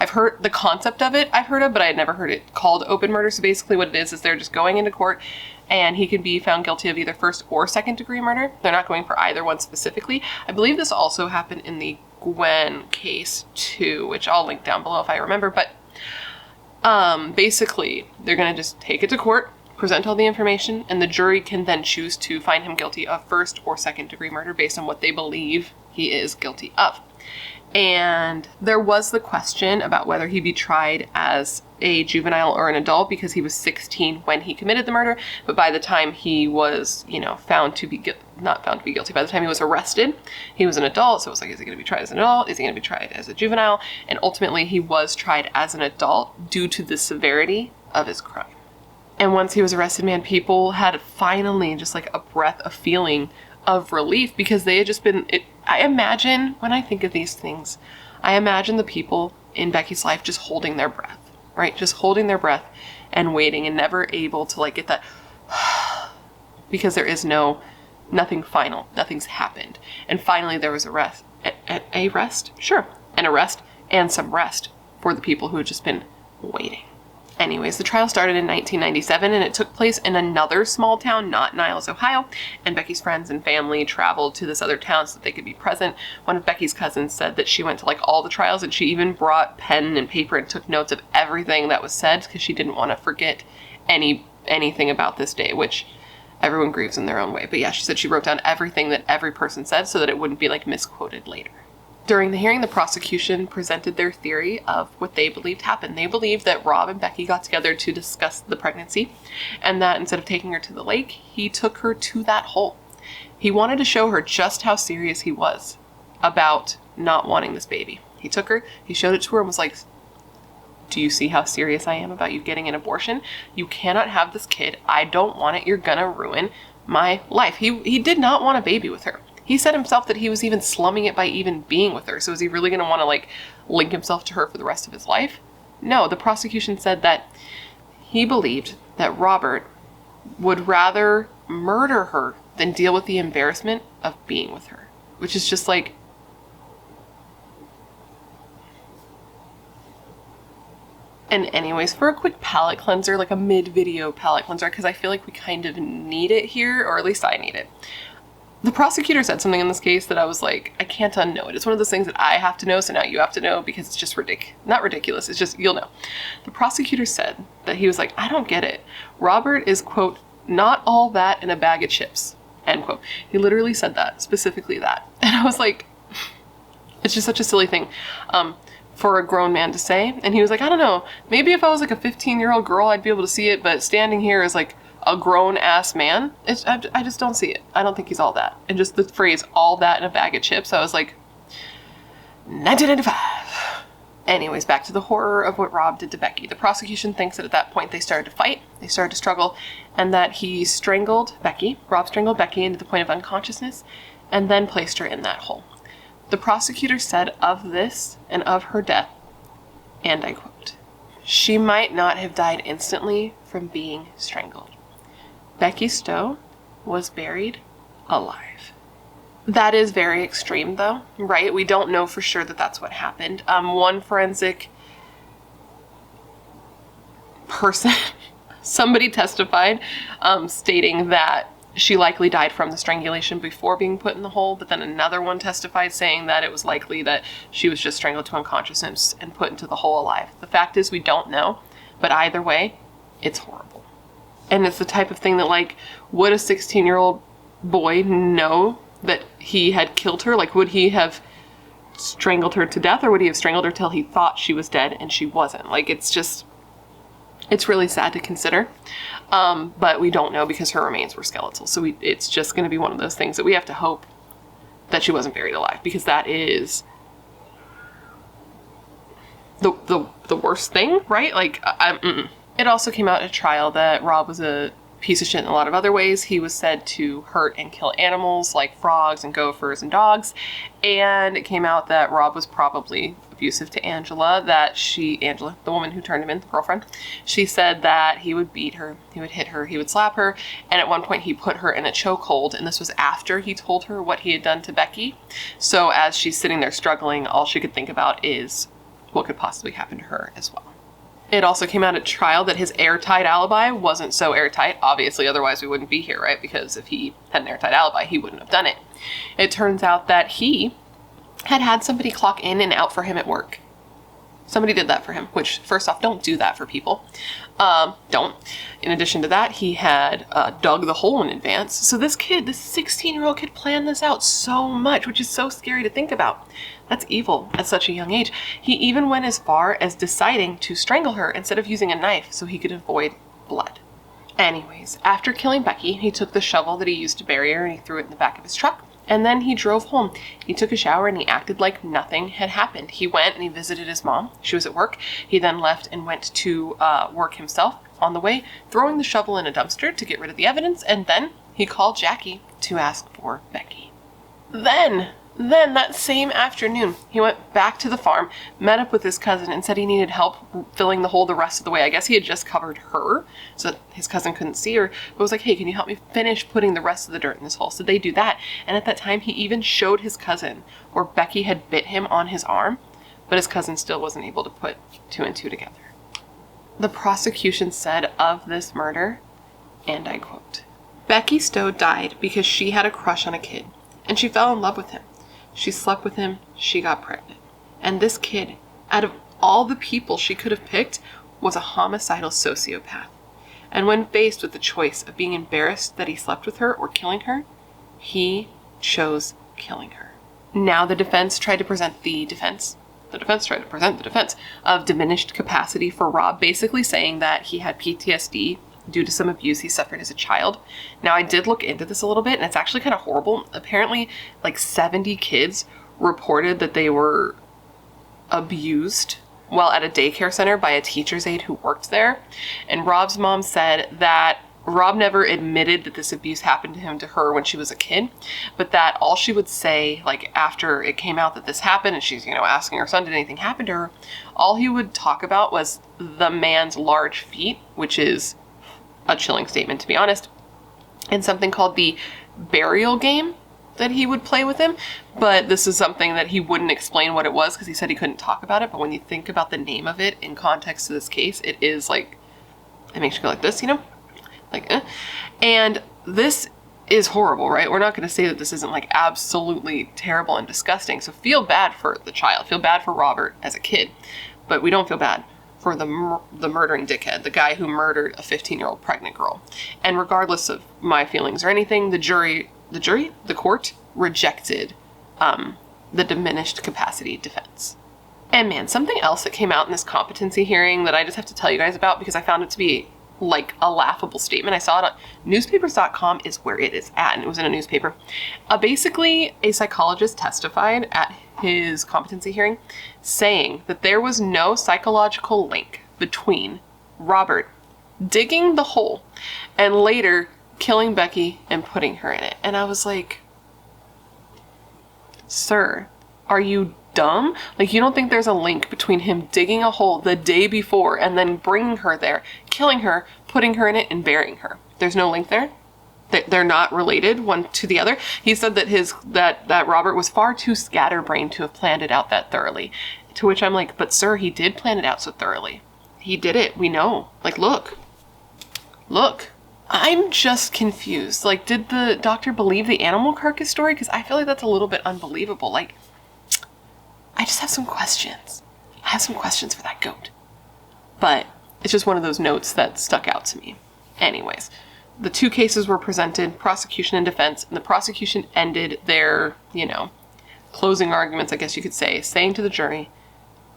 I've heard the concept of it, I've heard of, but I had never heard it called open murder. So basically what it is they're just going into court and he can be found guilty of either first or second degree murder. They're not going for either one specifically. I believe this also happened in the Gwen case too, which I'll link down below if I remember, but basically they're going to just take it to court, present all the information, and the jury can then choose to find him guilty of first or second degree murder based on what they believe he is guilty of. And there was the question about whether he be tried as a juvenile or an adult because he was 16 when he committed the murder, but by the time he was, found to be not found to be guilty, by the time he was arrested, he was an adult. So it was like, is he going to be tried as an adult? Is he going to be tried as a juvenile? And ultimately he was tried as an adult due to the severity of his crime. And once he was arrested, man, people had finally just like a breath of feeling of relief because they had just been, I imagine when I think of these things, I imagine the people in Becky's life just holding their breath, right? Just holding their breath and waiting and never able to like get that because there is nothing final, nothing's happened. And finally there was an arrest and some rest for the people who had just been waiting. Anyways, the trial started in 1997 and it took place in another small town, not Niles, Ohio, and Becky's friends and family traveled to this other town so that they could be present. One of Becky's cousins said that she went to like all the trials and she even brought pen and paper and took notes of everything that was said because she didn't want to forget anything about this day, which everyone grieves in their own way. But yeah, she said she wrote down everything that every person said so that it wouldn't be like misquoted later. During the hearing, the prosecution presented their theory of what they believed happened. They believed that Rob and Becky got together to discuss the pregnancy, and that instead of taking her to the lake, he took her to that hole. He wanted to show her just how serious he was about not wanting this baby. He took her, he showed it to her and was like, do you see how serious I am about you getting an abortion? You cannot have this kid. I don't want it. You're gonna ruin my life. He did not want a baby with her. He said himself that he was even slumming it by even being with her. So is he really going to want to like link himself to her for the rest of his life? No, the prosecution said that he believed that Robert would rather murder her than deal with the embarrassment of being with her, which is just like, and anyways, for a quick palate cleanser, like a mid-video palate cleanser, because I feel like we kind of need it here, or at least I need it. The prosecutor said something in this case that I was like, I can't unknow it. It's one of those things that I have to know, so now you have to know because it's just not ridiculous. It's just, you'll know. The prosecutor said that he was like, I don't get it. Robert is, quote, not all that in a bag of chips, end quote. He literally said that, specifically that. And I was like, it's just such a silly thing for a grown man to say. And he was like, I don't know, maybe if I was like a 15-year-old girl, I'd be able to see it, but standing here as like a grown-ass man, I just don't see it. I don't think he's all that. And just the phrase, all that in a bag of chips, I was like, 1995. Anyways, back to the horror of what Rob did to Becky. The prosecution thinks that at that point they started to fight, they started to struggle, and that he strangled Becky, Rob strangled Becky into the point of unconsciousness, and then placed her in that hole. The prosecutor said of this and of her death, and I quote, she might not have died instantly from being strangled. Becky Stowe was buried alive. That is very extreme though, right? We don't know for sure that that's what happened. One forensic person, somebody testified, stating that she likely died from the strangulation before being put in the hole, but then another one testified saying that it was likely that she was just strangled to unconsciousness and put into the hole alive. The fact is we don't know, but either way, it's horrible. And it's the type of thing that, like, would a 16-year-old boy know that he had killed her? Like, would he have strangled her to death, or would he have strangled her till he thought she was dead and she wasn't? Like, it's just, it's really sad to consider. But we don't know because her remains were skeletal. So it's just going to be one of those things that we have to hope that she wasn't buried alive, because that is the worst thing, right? Like, It also came out at trial that Rob was a piece of shit in a lot of other ways. He was said to hurt and kill animals like frogs and gophers and dogs. And it came out that Rob was probably abusive to Angela, Angela, the woman who turned him in, the girlfriend, she said that he would beat her, he would hit her, he would slap her, and at one point he put her in a chokehold, and this was after he told her what he had done to Becky. So as she's sitting there struggling, all she could think about is what could possibly happen to her as well. It also came out at trial that his airtight alibi wasn't so airtight, obviously, otherwise we wouldn't be here, right? Because if he had an airtight alibi, he wouldn't have done it. It turns out that he had somebody clock in and out for him at work. Somebody did that for him, which, first off, don't do that for people. Don't. In addition to that, he had dug the hole in advance. So this 16-year-old kid planned this out so much, which is so scary to think about. That's evil at such a young age. He even went as far as deciding to strangle her instead of using a knife so he could avoid blood. Anyways, after killing Becky, he took the shovel that he used to bury her and he threw it in the back of his truck. And then he drove home. He took a shower and he acted like nothing had happened. He went and he visited his mom. She was at work. He then left and went to work himself. On the way, throwing the shovel in a dumpster to get rid of the evidence. And then he called Jackie to ask for Becky. Then that same afternoon, he went back to the farm, met up with his cousin, and said he needed help filling the hole the rest of the way. I guess he had just covered her so that his cousin couldn't see her, but was like, hey, can you help me finish putting the rest of the dirt in this hole? So they do that. And at that time, he even showed his cousin where Becky had bit him on his arm, but his cousin still wasn't able to put 2 and 2 together. The prosecution said of this murder, and I quote, Becky Stowe died because she had a crush on a kid, and she fell in love with him. She slept with him, she got pregnant. And this kid, out of all the people she could have picked, was a homicidal sociopath. And when faced with the choice of being embarrassed that he slept with her or killing her, he chose killing her. Now the defense tried to present the defense of diminished capacity for Rob, basically saying that he had PTSD due to some abuse he suffered as a child. Now, I did look into this a little bit, and it's actually kind of horrible. Apparently, like 70 kids reported that they were abused while at a daycare center by a teacher's aide who worked there. And Rob's mom said that Rob never admitted that this abuse happened to her when she was a kid, but that all she would say, like after it came out that this happened and she's, asking her son, did anything happen to her? All he would talk about was the man's large feet, which is a chilling statement, to be honest, and something called the burial game that he would play with him. But this is something that he wouldn't explain what it was because he said he couldn't talk about it. But when you think about the name of it in context to this case, it is like, it makes you go like this, And this is horrible, right? We're not going to say that this isn't like absolutely terrible and disgusting. So feel bad for the child, feel bad for Robert as a kid, but we don't feel bad for the murdering dickhead, the guy who murdered a 15-year-old pregnant girl. And regardless of my feelings or anything, the court rejected the diminished capacity defense. And man, something else that came out in this competency hearing that I just have to tell you guys about because I found it to be like a laughable statement. I saw it on newspapers.com is where it is at, and it was in a newspaper. Basically, a psychologist testified at his competency hearing saying that there was no psychological link between Robert digging the hole and later killing Becky and putting her in it. And I was like, sir, are you dumb? Like, you don't think there's a link between him digging a hole the day before and then bringing her there, killing her, putting her in it, and burying her? There's no link there? They're not related one to the other? He said that that Robert was far too scatterbrained to have planned it out that thoroughly. To which I'm like, but sir, he did plan it out so thoroughly. He did it. We know. Like, look. I'm just confused. Like, did the doctor believe the animal carcass story? Because I feel like that's a little bit unbelievable. Like, I just have some questions. I have some questions for that goat. But it's just one of those notes that stuck out to me. Anyways, the 2 cases were presented, prosecution and defense, and the prosecution ended their, closing arguments, I guess you could say, saying to the jury,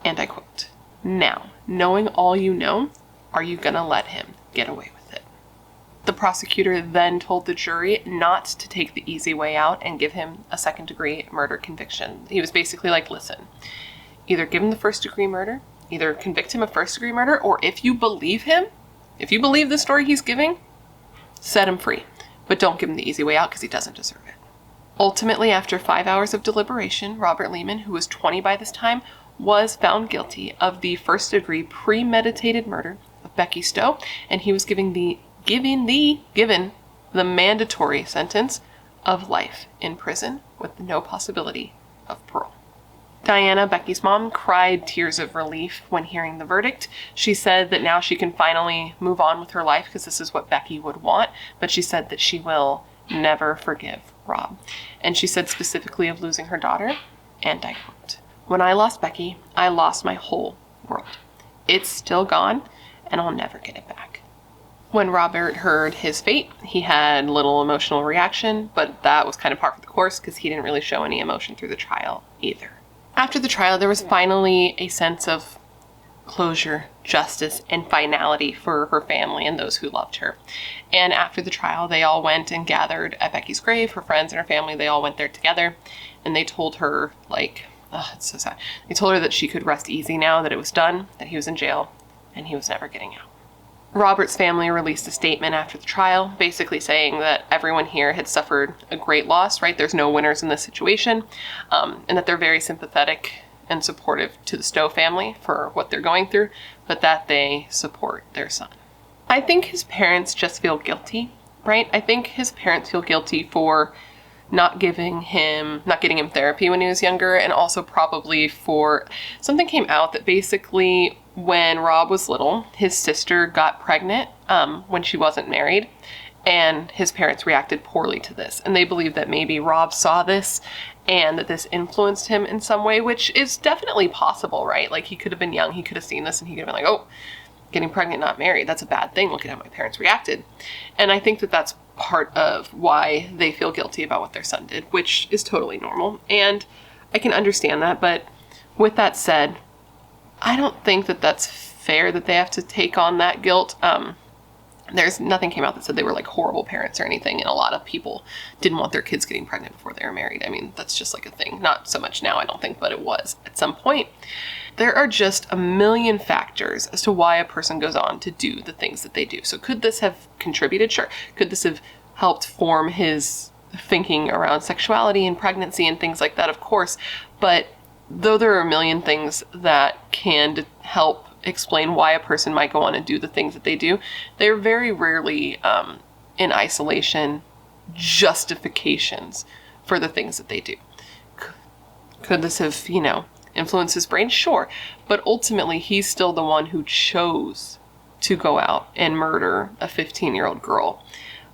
and I quote, "Now, knowing all you know, are you gonna let him get away with it?" The prosecutor then told the jury not to take the easy way out and give him a second-degree murder conviction. He was basically like, listen, either give him the first-degree murder, either convict him of first-degree murder, or if you believe him, if you believe the story he's giving, Set him free, but don't give him the easy way out because he doesn't deserve it. Ultimately, after 5 hours of deliberation, Robert Lehman, who was 20 by this time, was found guilty of the first-degree premeditated murder of Becky Stowe, and he was given the mandatory sentence of life in prison with no possibility of parole. Diana, Becky's mom, cried tears of relief when hearing the verdict. She said that now she can finally move on with her life because this is what Becky would want, but she said that she will never forgive Rob. And she said specifically of losing her daughter, and I quote, "When I lost Becky, I lost my whole world. It's still gone, and I'll never get it back." When Robert heard his fate, he had little emotional reaction, but that was kind of par for the course because he didn't really show any emotion through the trial either. After the trial, there was finally a sense of closure, justice, and finality for her family and those who loved her. And after the trial, they all went and gathered at Becky's grave. Her friends and her family, they all went there together, and they told her, it's so sad. They told her that she could rest easy now, that it was done, that he was in jail, and he was never getting out. Robert's family released a statement after the trial, basically saying that everyone here had suffered a great loss, right? There's no winners in this situation, and that they're very sympathetic and supportive to the Stowe family for what they're going through, but that they support their son. I think his parents just feel guilty, right? I think his parents feel guilty for not getting him therapy when he was younger, and also probably for something came out that basically when Rob was little, his sister got pregnant when she wasn't married, and his parents reacted poorly to this. And they believe that maybe Rob saw this and that this influenced him in some way, which is definitely possible, right? Like, he could have been young, he could have seen this, and he could have been like, oh, getting pregnant, not married, that's a bad thing. Look at how my parents reacted. And I think that that's part of why they feel guilty about what their son did, which is totally normal. And I can understand that, but with that said, I don't think that that's fair that they have to take on that guilt. There's nothing came out that said they were like horrible parents or anything, and a lot of people didn't want their kids getting pregnant before they were married. I mean, that's just like a thing. Not so much now, I don't think, but it was at some point. There are just a million factors as to why a person goes on to do the things that they do. So could this have contributed? Sure. Could this have helped form his thinking around sexuality and pregnancy and things like that? Of course. But though there are a million things that can help explain why a person might go on and do the things that they do, they're very rarely in isolation justifications for the things that they do. Could this have, influenced his brain? Sure. But ultimately, he's still the one who chose to go out and murder a 15-year-old girl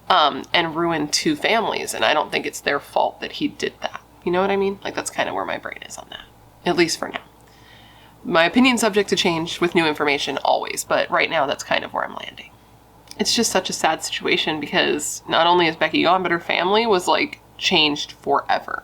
and ruin two families. And I don't think it's their fault that he did that. You know what I mean? Like, that's kind of where my brain is on that, at least for now. My opinion's subject to change with new information always, but right now that's kind of where I'm landing. It's just such a sad situation because not only is Becky gone, but her family was changed forever.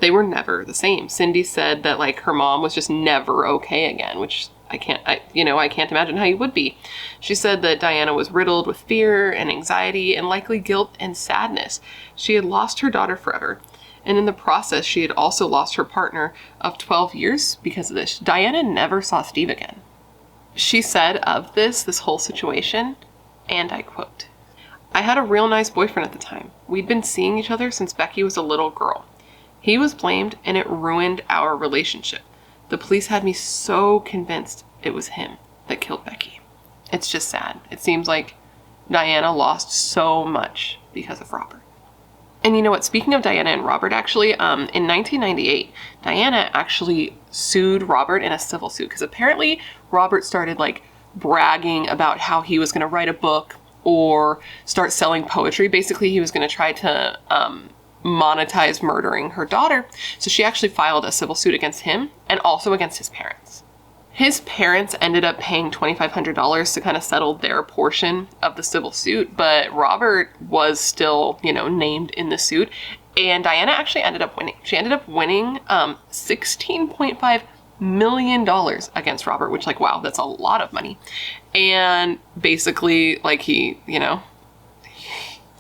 They were never the same. Cindy said that her mom was just never okay again, which I can't imagine how you would be. She said that Diana was riddled with fear and anxiety and likely guilt and sadness. She had lost her daughter forever. And in the process, she had also lost her partner of 12 years because of this. Diana never saw Steve again. She said of this whole situation, and I quote, "I had a real nice boyfriend at the time. We'd been seeing each other since Becky was a little girl. He was blamed and it ruined our relationship. The police had me so convinced it was him that killed Becky." It's just sad. It seems like Diana lost so much because of Robert. And you know what? Speaking of Diana and Robert, actually, in 1998, Diana actually sued Robert in a civil suit because apparently Robert started bragging about how he was going to write a book or start selling poetry. Basically, he was going to try to monetize murdering her daughter. So she actually filed a civil suit against him and also against his parents. His parents ended up paying $2,500 to kind of settle their portion of the civil suit, but Robert was still, named in the suit, and Diana actually ended up winning. She ended up winning $16.5 million against Robert, which, wow, that's a lot of money. And basically,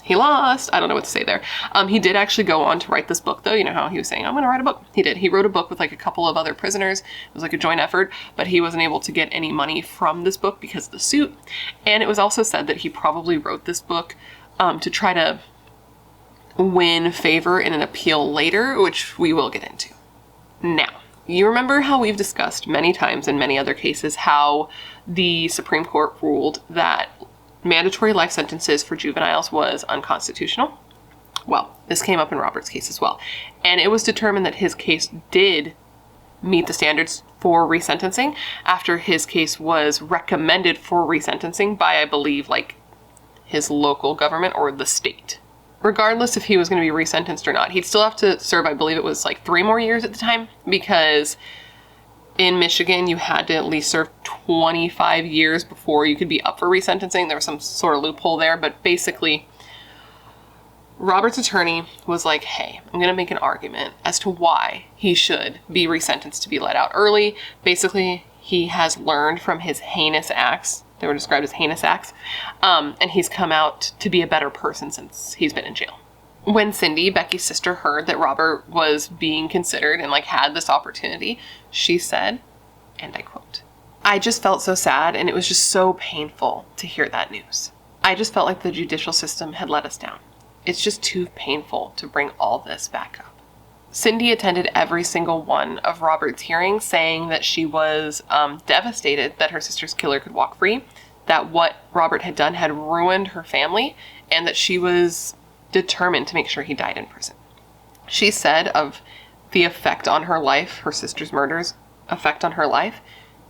he lost. I don't know what to say there. He did actually go on to write this book, though. You know how he was saying, I'm going to write a book. He did. He wrote a book with a couple of other prisoners. It was a joint effort, but he wasn't able to get any money from this book because of the suit. And it was also said that he probably wrote this book to try to win favor in an appeal later, which we will get into. Now, you remember how we've discussed many times in many other cases how the Supreme Court ruled that mandatory life sentences for juveniles was unconstitutional? Well, this came up in Robert's case as well. And it was determined that his case did meet the standards for resentencing after his case was recommended for resentencing by, I believe, like his local government or the state. Regardless if he was going to be resentenced or not, he'd still have to serve, I believe it was like 3 more years at the time, because in Michigan, you had to at least serve 25 years before you could be up for resentencing. There was some sort of loophole there, but basically, Robert's attorney was like, hey, I'm going to make an argument as to why he should be resentenced to be let out early. Basically, he has learned from his heinous acts. They were described as heinous acts. And he's come out to be a better person since he's been in jail. When Cindy, Becky's sister, heard that Robert was being considered and like had this opportunity, she said, and I quote, "I just felt so sad, and it was just so painful to hear that news. I just felt like the judicial system had let us down. It's just too painful to bring all this back up." Cindy attended every single one of Robert's hearings, saying that she was devastated that her sister's killer could walk free, that what Robert had done had ruined her family, and that she was determined to make sure he died in prison. She said of the effect on her life, her sister's murder's effect on her life,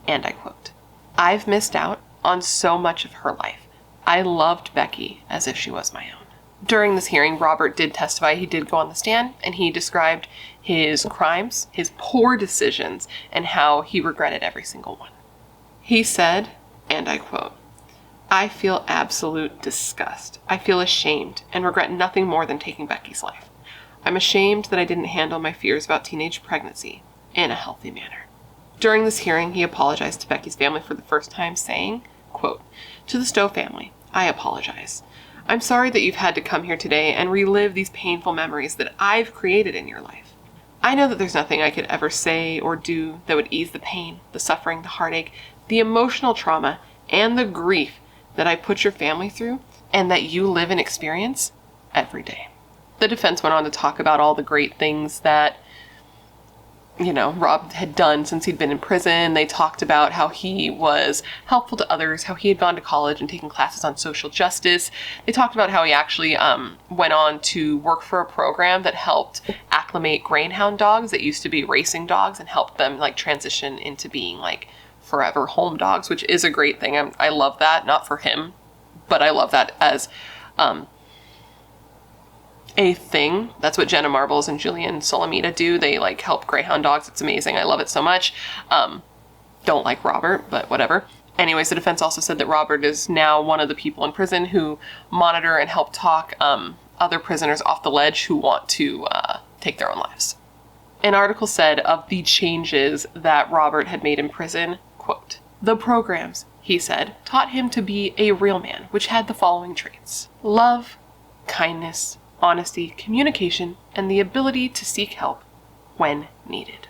and I quote, "I've missed out on so much of her life. I loved Becky as if she was my own." During this hearing, Robert did testify. He did go on the stand, and he described his crimes, his poor decisions, and how he regretted every single one. He said, and I quote, "I feel absolute disgust. I feel ashamed and regret nothing more than taking Becky's life. I'm ashamed that I didn't handle my fears about teenage pregnancy in a healthy manner." During this hearing, he apologized to Becky's family for the first time, saying, quote, "To the Stowe family, I apologize. I'm sorry that you've had to come here today and relive these painful memories that I've created in your life. I know that there's nothing I could ever say or do that would ease the pain, the suffering, the heartache, the emotional trauma, and the grief that I put your family through and that you live and experience every day." The defense went on to talk about all the great things that, Rob had done since he'd been in prison. They talked about how he was helpful to others, how he had gone to college and taken classes on social justice. They talked about how he actually went on to work for a program that helped acclimate greyhound dogs that used to be racing dogs and helped them transition into being forever home dogs, which is a great thing. I love that, not for him, but I love that as a thing. That's what Jenna Marbles and Julian Solomita do. They help greyhound dogs. It's amazing. I love it so much. Don't like Robert, but whatever. Anyways, the defense also said that Robert is now one of the people in prison who monitor and help talk other prisoners off the ledge who want to take their own lives. An article said of the changes that Robert had made in prison, quote, "The programs," he said, "taught him to be a real man, which had the following traits: love, kindness, honesty, communication, and the ability to seek help when needed."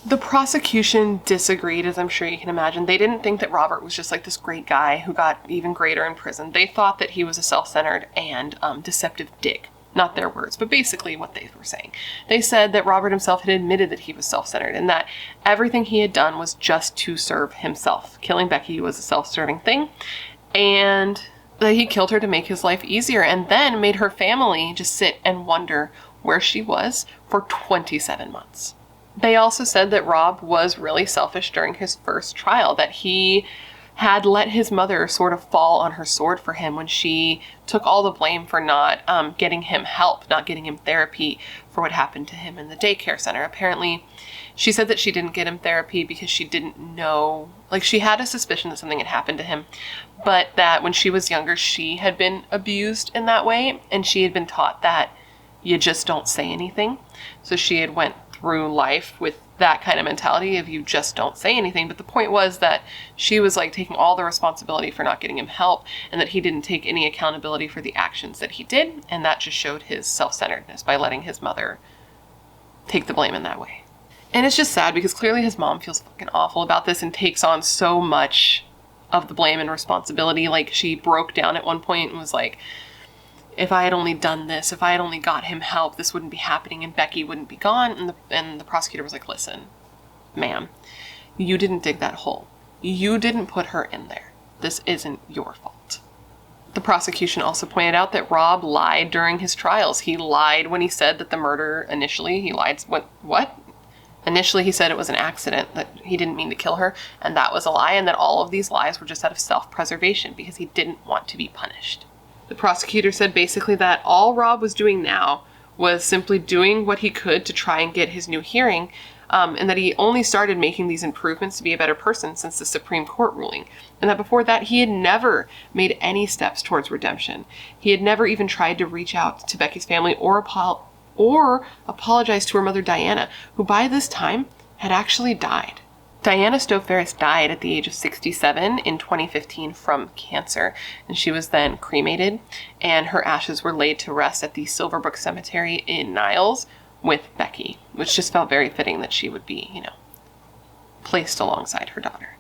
The prosecution disagreed, as I'm sure you can imagine. They didn't think that Robert was just this great guy who got even greater in prison. They thought that he was a self-centered and deceptive dick. Not their words, but basically what they were saying. They said that Robert himself had admitted that he was self-centered and that everything he had done was just to serve himself. Killing Becky was a self-serving thing, and that he killed her to make his life easier and then made her family just sit and wonder where she was for 27 months. They also said that Rob was really selfish during his first trial, that he had let his mother sort of fall on her sword for him when she took all the blame for not getting him help, not getting him therapy for what happened to him in the daycare center. Apparently, she said that she didn't get him therapy because she didn't know, she had a suspicion that something had happened to him, but that when she was younger, she had been abused in that way, and she had been taught that you just don't say anything. So she had went through life with that kind of mentality of you just don't say anything. But the point was that she was taking all the responsibility for not getting him help, and that he didn't take any accountability for the actions that he did. And that just showed his self-centeredness by letting his mother take the blame in that way. And it's just sad because clearly his mom feels fucking awful about this and takes on so much of the blame and responsibility. She broke down at one point and was if I had only done this, if I had only got him help, this wouldn't be happening and Becky wouldn't be gone. And the prosecutor was like, listen, ma'am, you didn't dig that hole. You didn't put her in there. This isn't your fault. The prosecution also pointed out that Rob lied during his trials. He lied when he said that the murder initially, he lied, what? Initially he said it was an accident, that he didn't mean to kill her, and that was a lie, and that all of these lies were just out of self-preservation because he didn't want to be punished. The prosecutor said basically that all Rob was doing now was simply doing what he could to try and get his new hearing, and that he only started making these improvements to be a better person since the Supreme Court ruling, and that before that he had never made any steps towards redemption. He had never even tried to reach out to Becky's family or apologize to her mother Diana, who by this time had actually died. Diana Stowe Ferris died at the age of 67 in 2015 from cancer, and she was then cremated, and her ashes were laid to rest at the Silverbrook Cemetery in Niles with Becky, which just felt very fitting that she would be, placed alongside her daughter.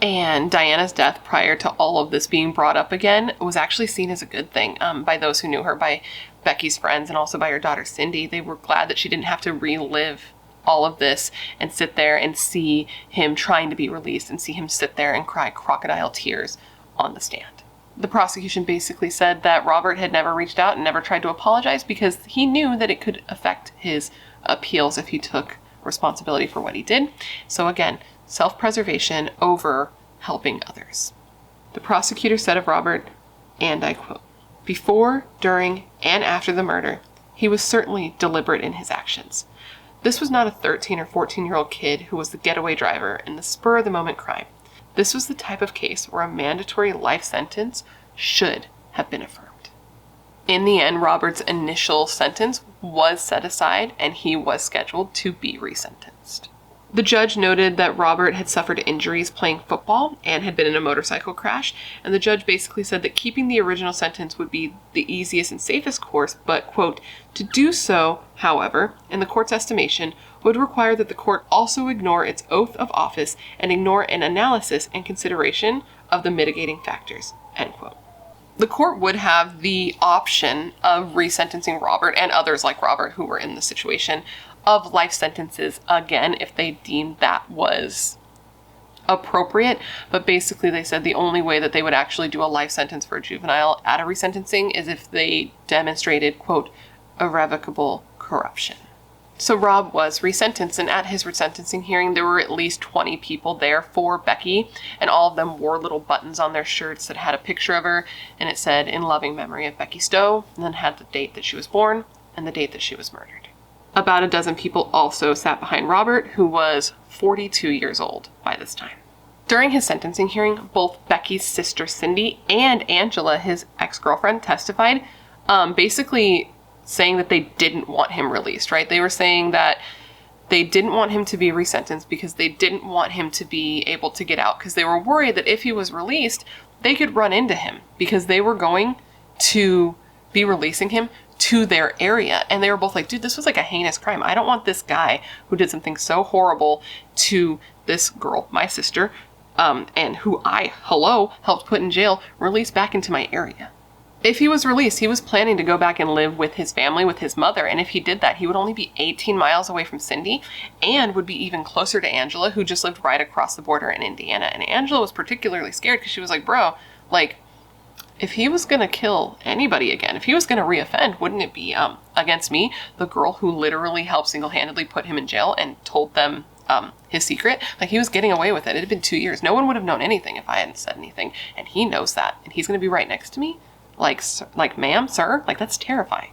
And Diana's death, prior to all of this being brought up again, was actually seen as a good thing by those who knew her, by Becky's friends, and also by her daughter Cindy. They were glad that she didn't have to relive all of this and sit there and see him trying to be released and see him sit there and cry crocodile tears on the stand. The prosecution basically said that Robert had never reached out and never tried to apologize because he knew that it could affect his appeals if he took responsibility for what he did. So again, self-preservation over helping others. The prosecutor said of Robert, and I quote, "Before, during, and after the murder, he was certainly deliberate in his actions. This was not a 13 or 14-year-old kid who was the getaway driver in the spur-of-the-moment crime. This was the type of case where a mandatory life sentence should have been affirmed." In the end, Robert's initial sentence was set aside and he was scheduled to be resentenced. The judge noted that Robert had suffered injuries playing football and had been in a motorcycle crash, and the judge basically said that keeping the original sentence would be the easiest and safest course, but, quote, "To do so, however, in the court's estimation, would require that the court also ignore its oath of office and ignore an analysis and consideration of the mitigating factors," end quote. The court would have the option of resentencing Robert and others like Robert who were in the situation of life sentences again if they deemed that was appropriate, but basically they said the only way that they would actually do a life sentence for a juvenile at a resentencing is if they demonstrated, quote, "irrevocable corruption." So Rob was resentenced, and at his resentencing hearing there were at least 20 people there for Becky, and all of them wore little buttons on their shirts that had a picture of her, and it said, "In loving memory of Becky Stowe," and then had the date that she was born and the date that she was murdered. About a dozen people also sat behind Robert, who was 42 years old by this time. During his sentencing hearing, both Becky's sister Cindy and Angela, his ex-girlfriend, testified, basically saying that they didn't want him released, right? They were saying that they didn't want him to be resentenced because they didn't want him to be able to get out because they were worried that if he was released, they could run into him because they were going to be releasing him to their area. And they were both like, dude, this was like a heinous crime. I don't want this guy who did something so horrible to this girl, my sister, and who I, helped put in jail, released back into my area. If he was released, he was planning to go back and live with his family, with his mother, and if he did that, he would only be 18 miles away from Cindy and would be even closer to Angela, who just lived right across the border in Indiana. And Angela was particularly scared because she was like, bro, like, if he was going to kill anybody again, if he was going to reoffend, wouldn't it be against me, the girl who literally helped single-handedly put him in jail and told them his secret? Like, he was getting away with it. It had been 2 years. No one would have known anything if I hadn't said anything, and he knows that, and he's going to be right next to me? Like, ma'am, sir? Like, that's terrifying.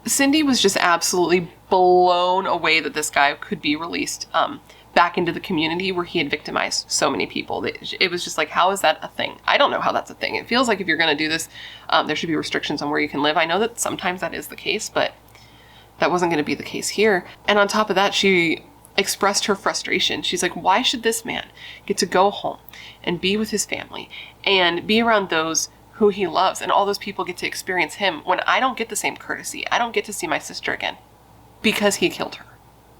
Cindy was just absolutely blown away that this guy could be released back into the community where he had victimized so many people. It was just like, how is that a thing? I don't know how that's a thing. It feels like if you're going to do this, there should be restrictions on where you can live. I know that sometimes that is the case, but that wasn't going to be the case here. And on top of that, she expressed her frustration. She's like, why should this man get to go home and be with his family and be around those who he loves, and all those people get to experience him when I don't get the same courtesy? I don't get to see my sister again because he killed her.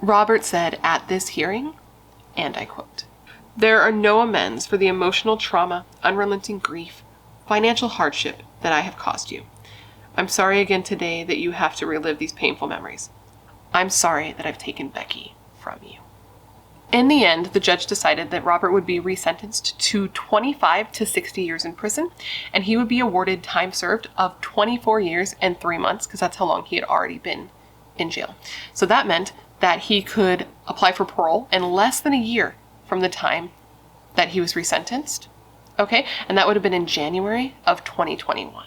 Robert said at this hearing, and I quote, "There are no amends for the emotional trauma, unrelenting grief, financial hardship that I have caused you. I'm sorry again today that you have to relive these painful memories. I'm sorry that I've taken Becky from you. In the end, the judge decided that Robert would be resentenced to 25 to 60 years in prison, and he would be awarded time served of 24 years and 3 months, because that's how long he had already been in jail. So that meant that he could apply for parole in less than a year from the time that he was resentenced. Okay, and that would have been in January of 2021.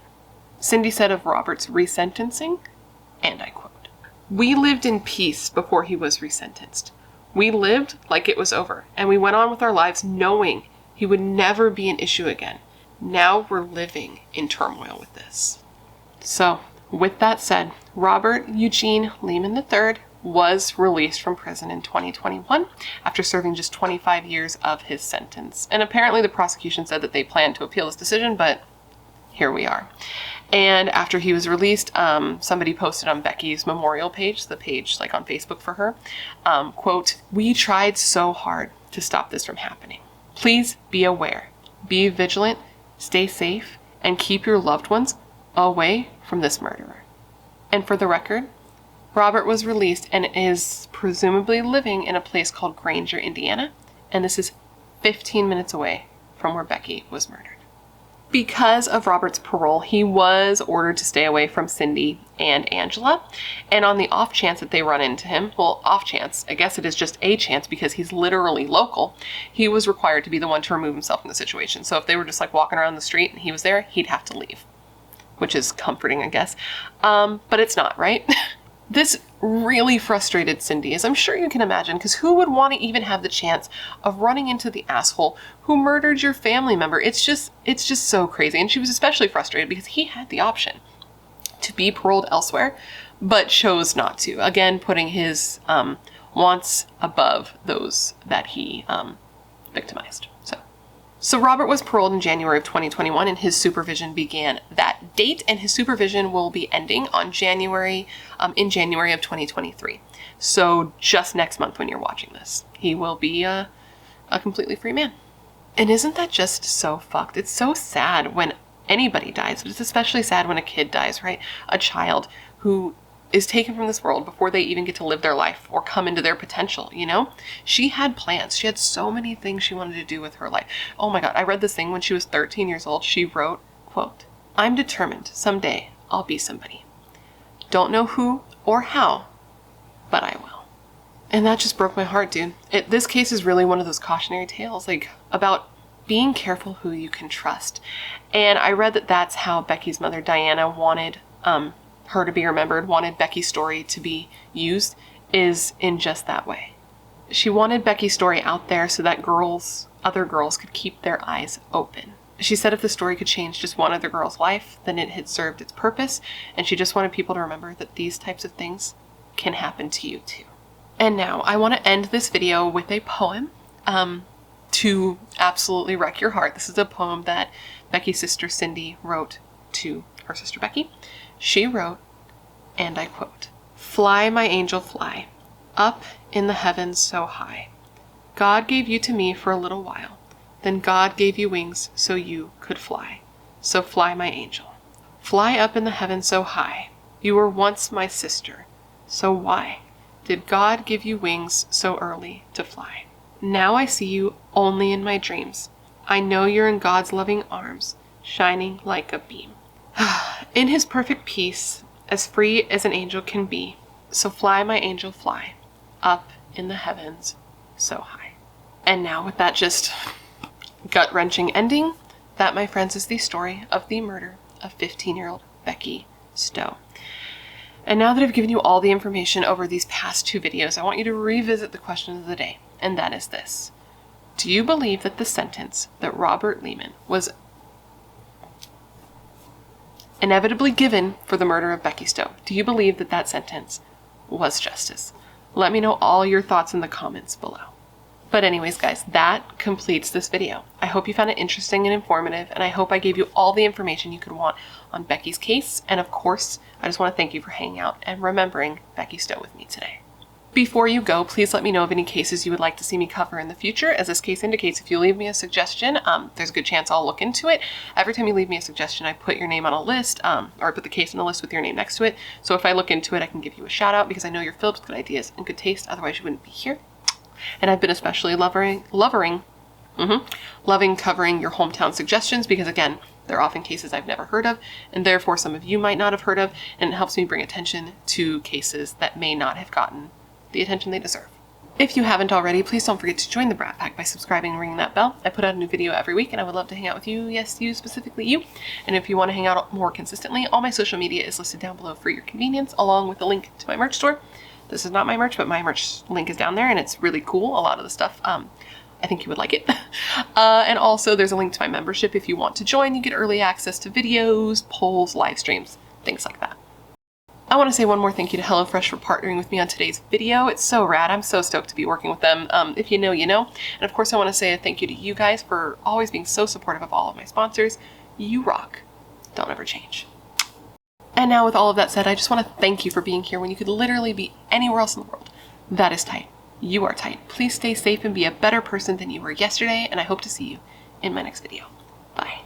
Cindy said of Robert's resentencing, and I quote, "We lived in peace before he was resentenced. We lived like it was over, and we went on with our lives knowing he would never be an issue again. Now we're living in turmoil with this." So, with that said, Robert Eugene Lehman III was released from prison in 2021 after serving just 25 years of his sentence. And apparently the prosecution said that they planned to appeal this decision, but here we are. And after he was released, somebody posted on Becky's memorial page, the page like on Facebook for her, quote, "We tried so hard to stop this from happening. Please be aware, be vigilant, stay safe, and keep your loved ones away from this murderer." And for the record, Robert was released and is presumably living in a place called Granger, Indiana, and this is 15 minutes away from where Becky was murdered. Because of Robert's parole, he was ordered to stay away from Cindy and Angela, and on the off chance that they run into him, well, off chance, I guess it is just a chance because he's literally local, he was required to be the one to remove himself from the situation. So if they were just like walking around the street and he was there, he'd have to leave, which is comforting, I guess. But it's not, right? This really frustrated Cindy, as I'm sure you can imagine, because who would want to even have the chance of running into the asshole who murdered your family member? It's just so crazy. And she was especially frustrated because he had the option to be paroled elsewhere, but chose not to. Again, putting his wants above those that he victimized. So Robert was paroled in January of 2021, and his supervision began that date, and his supervision will be ending on January of 2023. So just next month when you're watching this, he will be a completely free man. And isn't that just so fucked? It's so sad when anybody dies, but it's especially sad when a kid dies, right? A child who is taken from this world before they even get to live their life or come into their potential, you know? She had plans. She had so many things she wanted to do with her life. Oh my God, I read this thing when she was 13 years old. She wrote, quote, "I'm determined someday I'll be somebody. Don't know who or how, but I will." And that just broke my heart, dude. This case is really one of those cautionary tales, like about being careful who you can trust. And I read that that's how Becky's mother, Diana, wanted her to be remembered, wanted Becky's story to be used, is in just that way. She wanted Becky's story out there so that other girls could keep their eyes open. She said if the story could change just one other girl's life, then it had served its purpose, and she just wanted people to remember that these types of things can happen to you too. And now I want to end this video with a poem to absolutely wreck your heart. This is a poem that Becky's sister Cindy wrote to her sister Becky. She wrote, and I quote, "Fly, my angel, fly, up in the heavens so high. God gave you to me for a little while, then God gave you wings so you could fly. So fly, my angel. Fly up in the heavens so high. You were once my sister, so why did God give you wings so early to fly? Now I see you only in my dreams. I know you're in God's loving arms, shining like a beam. In his perfect peace, as free as an angel can be. So fly, my angel, fly, up in the heavens so high." And now with that just gut-wrenching ending, that, my friends, is the story of the murder of 15-year-old Becky Stowe. And now that I've given you all the information over these past 2 videos, I want you to revisit the question of the day, and that is this. Do you believe that the sentence that Robert Lehman was inevitably given for the murder of Becky Stowe, do you believe that that sentence was justice? Let me know all your thoughts in the comments below. But anyways, guys, that completes this video. I hope you found it interesting and informative, and I hope I gave you all the information you could want on Becky's case. And of course, I just want to thank you for hanging out and remembering Becky Stowe with me today. Before you go, please let me know of any cases you would like to see me cover in the future. As this case indicates, if you leave me a suggestion, there's a good chance I'll look into it. Every time you leave me a suggestion, I put your name on a list, or I put the case on a list with your name next to it. So if I look into it, I can give you a shout out because I know you're filled with good ideas and good taste. Otherwise, you wouldn't be here. And I've been especially loving covering your hometown suggestions because, again, they're often cases I've never heard of, and therefore some of you might not have heard of, and it helps me bring attention to cases that may not have gotten the attention they deserve. If you haven't already, please don't forget to join the Brat Pack by subscribing and ringing that bell. I put out a new video every week and I would love to hang out with you. Yes, you, specifically you. And if you want to hang out more consistently, all my social media is listed down below for your convenience, along with a link to my merch store. This is not my merch, but my merch link is down there and it's really cool. A lot of the stuff, I think you would like it. And also there's a link to my membership. If you want to join, you get early access to videos, polls, live streams, things like that. I want to say one more thank you to HelloFresh for partnering with me on today's video. It's so rad. I'm so stoked to be working with them. If you know, you know. And of course, I want to say a thank you to you guys for always being so supportive of all of my sponsors. You rock. Don't ever change. And now with all of that said, I just want to thank you for being here when you could literally be anywhere else in the world. That is tight. You are tight. Please stay safe and be a better person than you were yesterday, and I hope to see you in my next video. Bye.